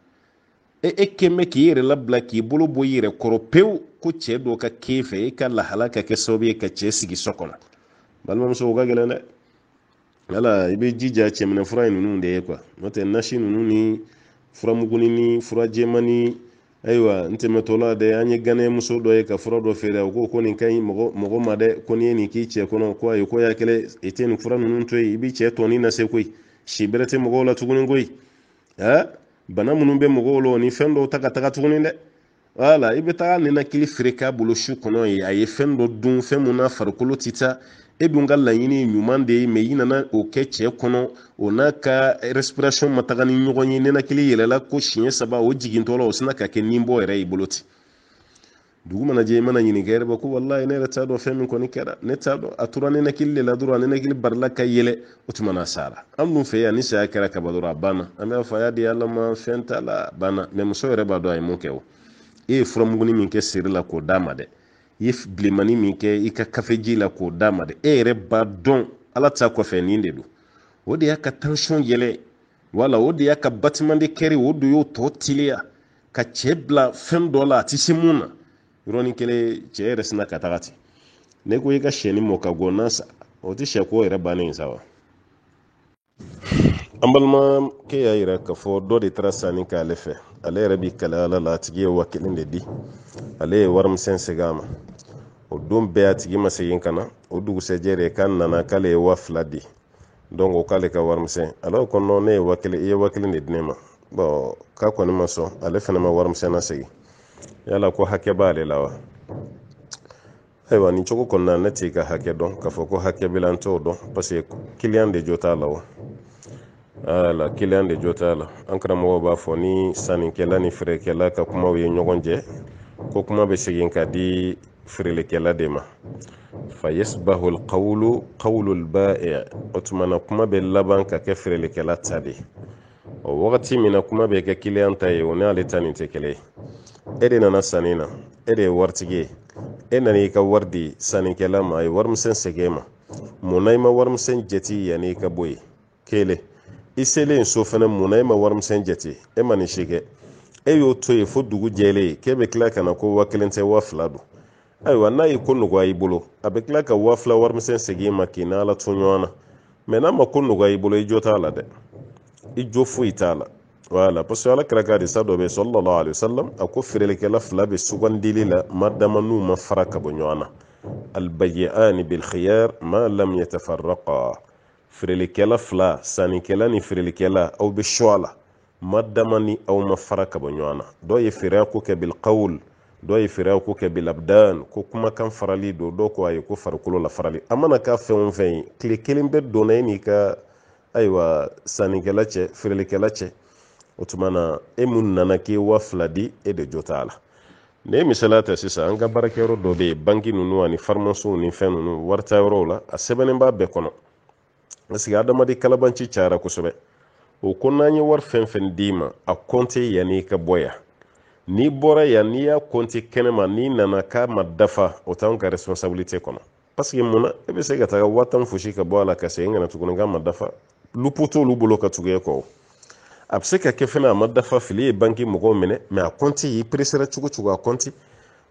e keme ki yere la bla ki bolo bo yere koro pew ko cɛ dɔ ka kefe e ka lahala ka kɛ sababu ye ka cɛ sigi so kɔnɔ balimamuso o ka gɛlɛn dɛ ala i bɛ jija cɛminɛ fura ninnu de ye quoi n'o tɛ nasi ninnu ni furamuguni ni fura jɛman ni ayiwa n tɛmɛtɔ la dɛ an ye ganɛmuso dɔ ye ka fura dɔ feere o ko nin ka ɲi mɔgɔ ma dɛ ko n'i ye nin k'i cɛ kɔnɔ ko ayi ko y'a kɛlɛ i tɛ nin fura ninnu to yen i b'i cɛ tɔni lase koyi si bɛrɛ tɛ mɔgɔw la tuguni koyi bana minnu bɛ mɔgɔw la o ni fɛn dɔw ta ka taga tuguni dɛ wala i bɛ taga ninakili feere k'a bolo su kɔnɔ ye a ye fɛn dɔ dun fɛn mun na farikolo ti taa e dun ka laɲini ɲuman de ye mais i nana o kɛ cɛ kɔnɔ o n'a ka respiration ma taga ni ɲɔgɔn ye ninakili yɛlɛla ko siɲɛ 3 o jigintɔ la o sina ka kɛ nin bɔ yɛrɛ i bolo ten dugu mana jɛ i mana ɲininka yɛrɛ ba ko wallahi ne yɛrɛ t'a dɔn fɛn min kɔni kɛra ne t'a dɔn a tora ninakili de la dɔrɔn ninakili barila ka yɛlɛ o tuma na sara an dun fɛ yan ni saya kɛra kaba dɔrɔn a banna an b'a fɔ a y'a di ala ma fɛn t'a la a banna mais muso yɛrɛ b'a dɔn a ye mun kɛ o e ye furamuguni min kɛ seri la k'o d'a ma dɛ i ye bilemani min kɛ i ka kafeji la k'o d'a ma dɛ e yɛrɛ b'a dɔn ala ta kɔfɛ nin de don o de y'a ka tension yɛlɛ wala o de y'a ka bâtiment de kɛri o de y'o tɔ teliya ka cɛ bila fɛn dɔ la a tɛ se mun na yɔrɔnin kelen cɛ yɛrɛ sina ka taga ten ne ko i ka sɛni mɔ ka gɔ n'a sa o tɛ sɛko yɛrɛ bannen ye sa wa an balimakɛ y'a yira k'a fɔ dɔ de taara sanni k'ale fɛ ale yɛrɛ bɛ kalaya ala la a tigi ye wa kelen de di ale ye warimisɛn segin a ma o don bɛɛ a tigi ma segin ka na o dugusɛjɛ de k'a nana k'ale ye wa 2 di donc o k'ale ka warimisɛn alors ko non ne ye wa kelen i ye wa kelen de di ne ma bon k'a kɔni ma sɔn ale fana ma warimisɛn na segin yala ko hakɛ b'ale la wa ayiwa nin cogo kɔnɔna ne t'i ka hakɛ dɔn k'a fɔ ko hakɛ b'i la n t'o dɔn parce que client de jo t'a la wa ala client de jo t'a la an karamɔgɔ b'a fɔ ni sannikɛla ni feerekɛla ka kumaw ye ɲɔgɔn jɛ ko kuma bɛ segin ka di feerelikɛla de ma fa yasbahu alqawlu qawlu alba'i o tuma na kuma bɛ laban ka kɛ feerelikɛla ta de o wagati min na kuma bɛ kɛ client ta ye o n'ale ta nin tɛ kelen ye e de nana sanni na e de ye waritigi ye e nana i ka wari di sannikɛla ma a ye warimisɛn segin e ma mun na i ma warimisɛn jate yanni i ka bɔ yen kelen i selen so fana mun na e ma warimisɛn jate e ma nin si kɛ e y'o to yen fo dugu jɛlen k'e bɛ tila ka na ko wa 1 tɛ wa 2 don ayiwa n'a ye ko nɔgɔya i bolo a bɛ tila ka wa 2 warimisɛn segin i ma k'i n'ala to ɲɔgɔn na mais n'a ma ko nɔgɔya i bolo i jo t'a la dɛ i jo foyi t'a la wala parce que ala kira ka hadisa dɔ bɛ sallallahu alaihi wasallam a ko feerelikɛla 2 bɛ sugandili la madama n'u ma fara ka bɔ ɲɔgɔn na albayyani bil khiyar ma lam yatafarraqa feerelikɛla 2 sannikɛla ni feerelikɛla aw bɛ shɔ a la madama ni aw ma fara ka bɔ ɲɔgɔn na dɔw ye feereya ko kɛ bil qawl dɔw ye feereya ko kɛ bil abdan ko kumakan farali don dɔw ko ayi ko farikolo la farali a mana k'a fɛn o fɛn ye tile kelen bɛ donna e n'i ka ayiwa sannikɛla cɛ feerelikɛla cɛ o tuma na e mun nana k'e wa 2 di e de jo t'a la ne ye misaliya ta sisan an ka baarakɛyɔrɔ dɔ bɛ yen banki ninnu ani farimasiw ni fɛn ninnu waritayɔrɔw la a sɛbɛnnen b'a bɛɛ kɔnɔ parce que adamaden kalabanci cayara kosɛbɛ o ko n'an ye wari fɛn fɛn d'i ma a compte yanni i ka bɔ yan n'i bɔra yan n'i y'a compte kɛnɛma n'i nana k'a ma dafa o t'anw ka responsabilité kɔnɔ parce que mun na e bɛ se ka taga 10,000 fosi ka bɔ a la ka segin ka na tuguni k'a ma dafa lupu t'olu bolo ka tugu e kɔ a bɛ se ka kɛ fana a ma dafa fili ye banki mɔgɔw minɛ mais a compte y'i pressera cogo cogo a compte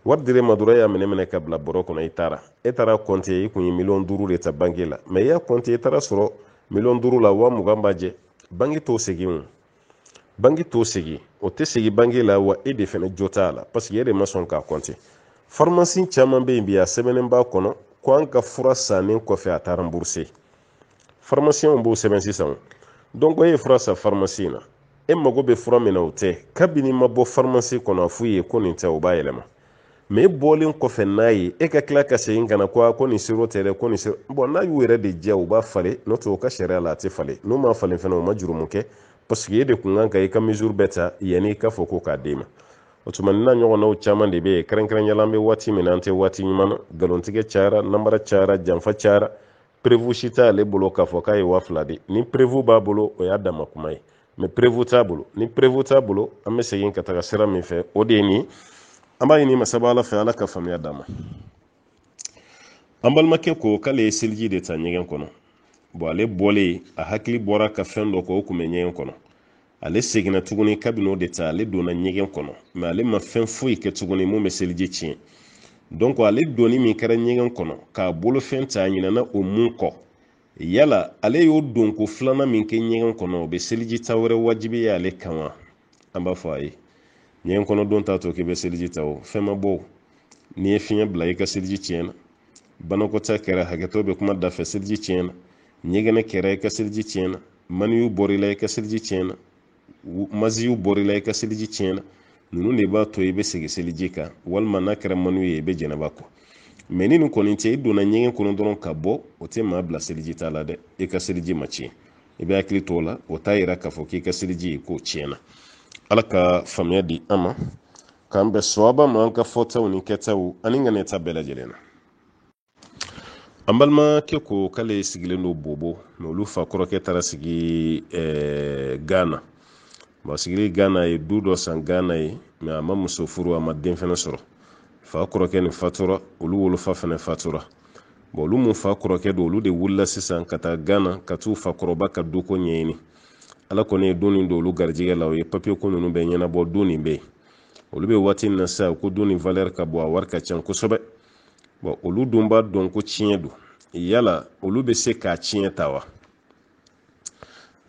wari dir'e ma dɔrɔn e y'a minɛ ka bila bɔrɔ kɔnɔ i taara e taara compte i kun ye 500,000 de ta banki la mais i y'a compte i taara sɔrɔ 500,000 la 20,000 b'a jɛ banki t'o segin o banki t'o segin o tɛ segin banki la wa e de fana jo t'a la parce que e de ma sɔn k'a compte pharmacie caman bɛ yen bi a sɛbɛnnen b'a kɔnɔ ko an ka fura sannen kɔfɛ a taa rembourser pharmacien b'o sɛbɛn sisan donc e ye fura san pharmacie na e mago bɛ fura min na o tɛ kabini ma bɔ pharmacie kɔnɔ a f'u ye ko nin tɛ o b'a yɛlɛma mais e bɔlen kɔfɛ n'a ye e ka tila ka segin ka na ko nin siro tɛ dɛ ko nin siro bon n'a y'u yɛrɛ de diya u b'a falen n'o tɛ o ka sariya la a tɛ falen n'u m'a falen fana o ma jurumu kɛ parce que e de kun kan ka i ka mesure bɛɛ ta yanni i ka fɔ ko k'a d'e ma o tuma nin n'a ɲɔgɔnnaw caman de bɛ yen kɛrɛnkɛrɛnyala an bɛ waati min na an tɛ waati ɲuman na nkalontigɛ cayara namara cayara janfa cayara prévu si t'ale bolo k'a fɔ k'a ye wa 2 di ni prévu b'a bolo o y'a dama kuma ye mais prévu t'a bolo ni prévu t'a bolo an bɛ segin ka taga sira min fɛ o de ye nin an b'a ɲini masaba ala fɛ ala ka faamuya d'a ma an balimakɛ ko k'ale ye seliji de ta ɲɛgɛn kɔnɔ bon ale bɔlen a hakili bɔra ka fɛn dɔ kɔ o kun bɛ ɲɛgɛn kɔnɔ ale seginna tuguni kabini o de ta ale donna ɲɛgɛn kɔnɔ mais ale ma fɛn foyi kɛ tuguni mun bɛ seliji tiɲɛ donc ale donni min kɛra ɲɛgɛn kɔnɔ k'a bolofɛn ta ɲinana o mun kɔ yala ale y'o don ko filanan min kɛ ɲɛgɛn kɔnɔ o bɛ seliji ta wɛrɛ wajibiya ale kan wa an b'a fɔ a ye ɲɛgɛn kɔnɔ don t'a to k'i bɛ seliji ta o fɛn ma bɔ n'i ye fiɲɛ bila i ka seliji tiɲɛna banakɔta kɛra hakɛtɔ bɛ kuma da fɛ seliji tiɲɛna ɲɛgɛnɛ kɛra i ka seliji tiɲɛna maniyu bɔr'i la i ka seliji tiɲɛna maziyu bɔr'i la i ka seliji tiɲɛna ninnu de b'a to i bɛ segin seliji kan walima n'a kɛra maniyu ye i bɛ jɛnɛba kɔ mais ni nin kɔni tɛ i donna ɲɛgɛn kɔnɔ dɔrɔn ka bɔ o tɛ maa bila seliji t'a la dɛ i ka seliji ma tiɲɛ i bɛ hakili to o la o t'a yira k'a fɔ k'i ka seliji k'o tiɲɛna ala ka faamuya di an ma k'an bɛn sawaba ma an ka fɔtaw ni kɛtaw ani ŋaniyata bɛɛ lajɛlen na an balimakɛ ko k'ale sigilen don bobo mais olu fa kɔrɔkɛ taara sigi Ghana bon sigili Ghana ye du dɔ san Ghana ye mais a ma muso furu a ma den fɛnɛ sɔrɔ fa kɔrɔkɛ ni fatura olu wolofa fɛnɛ fatura bon olu mun fa kɔrɔkɛ don olu de wulila sisan ka taa Ghana ka t'u fakɔrɔba ka duko ɲɛɲini ala kɔni ye don nin don olu garijɛgɛ la o ye papier ko ninnu bɛɛ ɲɛnabɔ don nin bɛ yen olu bɛ waati min na sisan ko don nin valeur ka bon a wari ka ca kosɛbɛ bon olu dun b'a dɔn ko tiɲɛ don yala olu bɛ se k'a tiɲɛ ta wa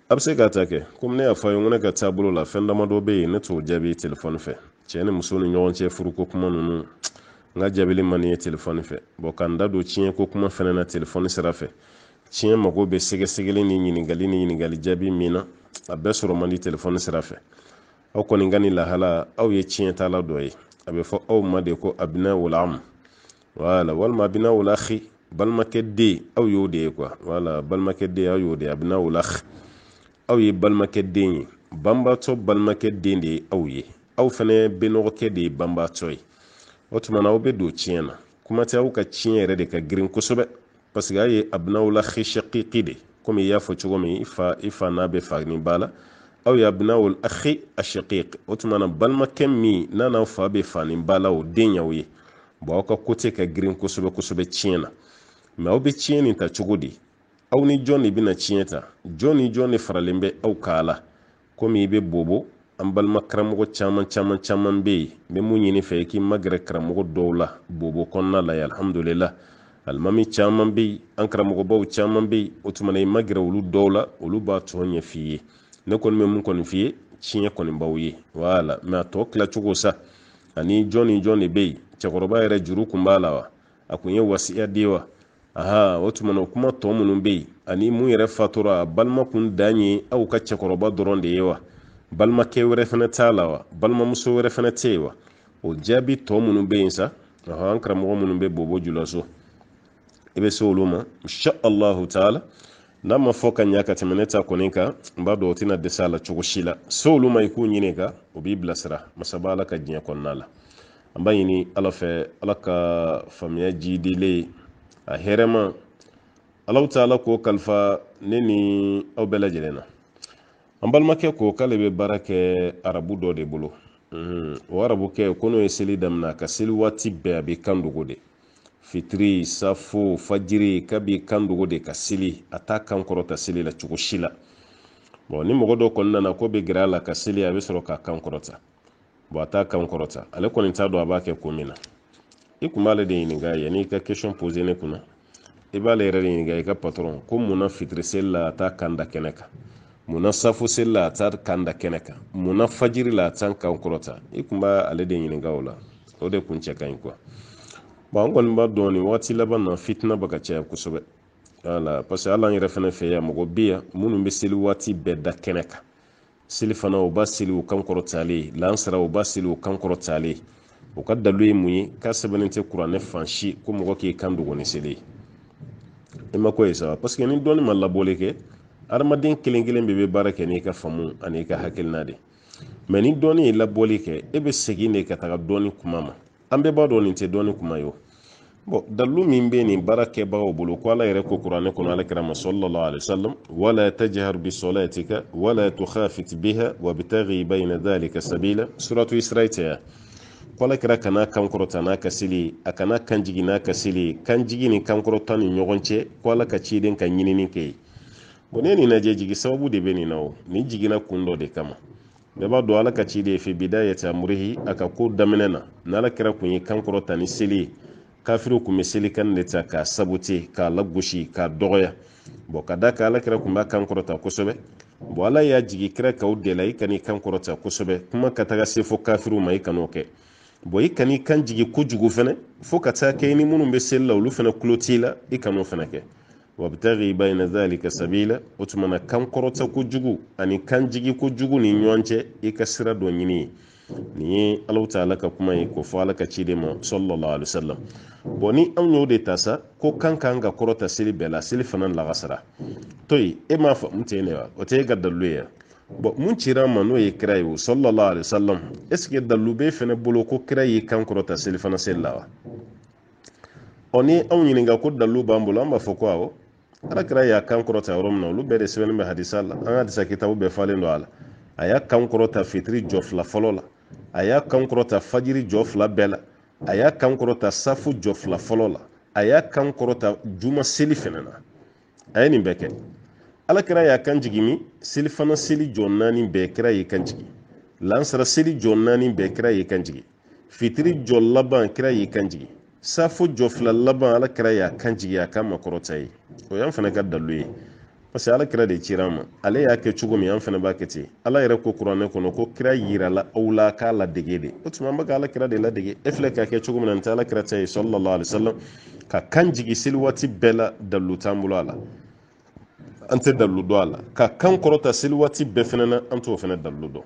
a bɛ se k'a ta kɛ komi ne y'a fɔ a ye n ko ne ka taabolo la fɛn damadɔ bɛ yen ne t'o jaabi telefɔni fɛ cɛ ni muso ni ɲɔgɔn cɛ furuko kuma ninnu n ka jaabili man di ye telefɔni fɛ bon ka n da don tiɲɛ ko kuma fɛnɛ na telefɔni sira fɛ tiɲɛ mago bɛ sɛgɛsɛgɛli ni ɲininkali jaabi min na a bɛɛ sɔrɔ man di telefɔni sira fɛ aw kɔni ka nin lahala aw ye tiɲɛ tala dɔ ye a bɛ fɔ aw ma de ko abinawul am wala walima abinawul akhi balimakɛ den aw y'o de ye quoi wala balimakɛ den aw y'o de ye abinawul akhi aw ye balimakɛ den ye banbatɔ balimakɛ den de ye aw ye aw fɛnɛ benɔgɔkɛ de ye banbatɔ ye o tuma na aw bɛ don tiɲɛ na kuma tɛ aw ka tiɲɛ yɛrɛ de ka girin kosɛbɛ parce que a ye abinawul akhi shaqiqi de komi i y'a fɔ cogo min i fa n'a bɛ fa ni ba la aw ye abinawul akhi ashaqiq o tuma na balimakɛ min n'a n'aw fa bɛ fa ni ba la o den y'aw ye bon aw ka côté ka girin kosɛbɛ kosɛbɛ tiɲɛ na mais aw bɛ tiɲɛ nin ta cogo di aw ni jɔn de bɛna tiɲɛ ta jɔn ni jɔn de faralen bɛ aw ka la komi i bɛ bobo an balima karamɔgɔ caman bɛ yen n bɛ mun ɲini fɛ i k'i magɛrɛ karamɔgɔ dɔw la bobo kɔnɔna la ye alhamdulillah alimami caman bɛ yen an karamɔgɔbaw caman bɛ yen o tuma na i magɛrɛ olu dɔw la olu b'a tɔ ɲɛ f'i ye ne kɔni bɛ mun kɔni f'i ye tiɲɛ kɔni b'aw ye wala mais a tɔ tilacogo sa ani jɔn ni jɔn de bɛ yen cɛkɔrɔba yɛrɛ juru kun b'a la wa a kun ye wasiya di wa aha o tuma na o kuma tɔ minnu bɛ yen ani mun yɛrɛ fatura balima kun dan ye aw ka cɛkɔrɔba dɔrɔn de ye wa balimakɛ wɛrɛ fɛnɛ t'a la wa balimamuso wɛrɛ fɛnɛ tɛ yen wa o jaabi tɔ minnu bɛ yen sa an karamɔgɔ minnu bɛ bobo jula so i bɛ se olu ma insha allahu taala n'a ma fɔ ka ɲa ka tɛmɛ ne ta kɔni kan n b'a dɔn o tɛna dɛsɛ a la cogo si la se olu ma i k'u ɲini ka o b'i bilasira masaba ala ka diɲɛ kɔnɔna la an b'a ɲini ala fɛ ala ka faamuya ji dilen a hɛrɛma alaw taala k'o kalifa ne ni aw bɛɛ lajɛlen na an balimakɛ ko k'ale bɛ baara kɛ arabu dɔ de bolo o arabukɛ ko n'o ye seli daminɛ a ka seli waati bɛɛ a bɛ kan dogo de fitiri safo fajiri k'a bɛ kan dogo de ka seli a t'a kan kɔrɔta seli la cogo si la bon ni mɔgɔ dɔ kɔni nana ko bɛ gɛrɛ a la ka seli a bɛ sɔrɔ k'a kan kɔrɔta bon a t'a kan kɔrɔta ale kɔni t'a dɔn a b'a kɛ ko min na i kun b'ale de ɲininka yanni i ka question poser ne kunna i b'ale yɛrɛ de ɲininka i ka patron ko munna fitiri seli la a t'a kan da kɛnɛ kan munna safo seli la a t'a kan da kɛnɛ kan munna fajiri la a t'a kan kɔrɔta i kun b'ale de ɲininka o la o de kun cɛ ka ɲi quoi bon an kɔni b'a dɔn nin waati laban na fitina bɛ ka caya kosɛbɛ wala parce que hali an yɛrɛ fɛnɛ fɛ yan mɔgɔ bɛ yan minnu bɛ seli waati bɛɛ da kɛnɛ kan seli fana o b'a seli o kan kɔrɔtalen lansara o b'a seli o kan kɔrɔtalen o ka dalu ye mun ye k'a sɛbɛnnen tɛ kuranɛ fan si ko mɔgɔ k'i kan dogo ni seli ye i ma ko ye sa parce que ni dɔɔni ma labɔli kɛ adamaden kelen kelen bɛɛ bɛ baara kɛ n'i ka faamu ani i ka hakilina de mais ni dɔɔni ye labɔli kɛ e bɛ segin de ka taga dɔɔni kuma ma an bɛɛ b'a dɔn nin tɛ dɔɔni kuma ye o bon dalu min bɛ nin baara kɛbagaw bolo ko ala yɛrɛ ko kuranɛ kɔnɔ alakira sallallahu alaihi wasallam wala tajhar bi salatika wala tukhafit biha wabtaghi bayna dhalika sabila suratu isra'i tɛ ko alakira kana kan kɔrɔta n'a ka seli a kana kan jigi n'a ka seli kan jigi ni kan kɔrɔta ni ɲɔgɔn cɛ ko ala ka ciden ka ɲinini kɛ boneni na je jigi sababu de beni nawo ni jigina kundo de kama be ba do ala ka ci de fi bidayati amrihi aka ko daminana na ala kira kun yi kankoro tani seli kafiru kun me seli kan de ta ka sabuti ka lagushi ka dogoya bo kada ka ala kira kun ba kankoro ta kosobe bo ala ya jigi kira ka udelai kani kankoro ta kosobe kuma ka taga sefo kafiru mai kanoke bo ikani kan jigi kujugu fene fo ka ta ke ni munun be sella ulu fene klotila ikano fene ke wabtaghi bayna dhalika sabila utmana kan korota kujugu ani kan jigi kujugu ni nyonche ikasira do nyini ni Allah ta'ala ka kuma ko fa alaka cide ma sallallahu alaihi wasallam boni am nyode tasa ko kan ga korota sili bela sili fanan la gasara toy e ma fa mutene wa o te gaddaluya bo mun cira ma no ye krayu sallallahu alaihi wasallam est-ce que dalube fene bolo ko krayi kan korota sili fanan sellawa oni am nyini ga ko daluba ambulo amba foko awo ala kira ya kan korota romna olu be de seben be hadisa la an hadisa kitabu be falen do ala aya kan korota fitri jofla folola aya kan korota fajiri jofla bela aya kan korota safu jofla folola aya kan korota juma seli fenana ay ni beke ala kira ya kan jigimi seli fana seli jonnani be kira yi kan jigi lansara seli jonnani be kira yi kan jigi fitri jolla ban kira yi kan jigi safu jofla laban ala kira ya kan jigi ya kama korota yi o yan fana ka dalu ye parce que ala kira de cira ma ale y'a kɛ cogo min an fana b'a kɛ ten ala yɛrɛ ko kuranɛ kɔnɔ ko kira yira la aw la k'a ladege de o tuma an bɛ ka ala kira de ladege e filɛ k'a kɛ cogo min na nin tɛ ala kira ta ye sallallahu alaihi wasallam ka kan jigi seli waati bɛɛ la dalu t'an bolo a la an tɛ dalu dɔn a la ka kan kɔrɔta seli waati bɛɛ fana na an t'o fana dalu dɔn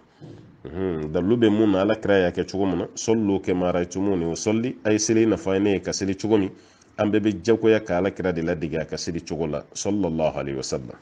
dalu bɛ mun na ala kira y'a kɛ cogo min na sallu kama ra'aytumuni usalli a ye seli nafa ne ye ka seli cogo min an bɛɛ bɛ jagoya ka ala kira de ladege a ka seli cogo la sallallahu alaihi wasallam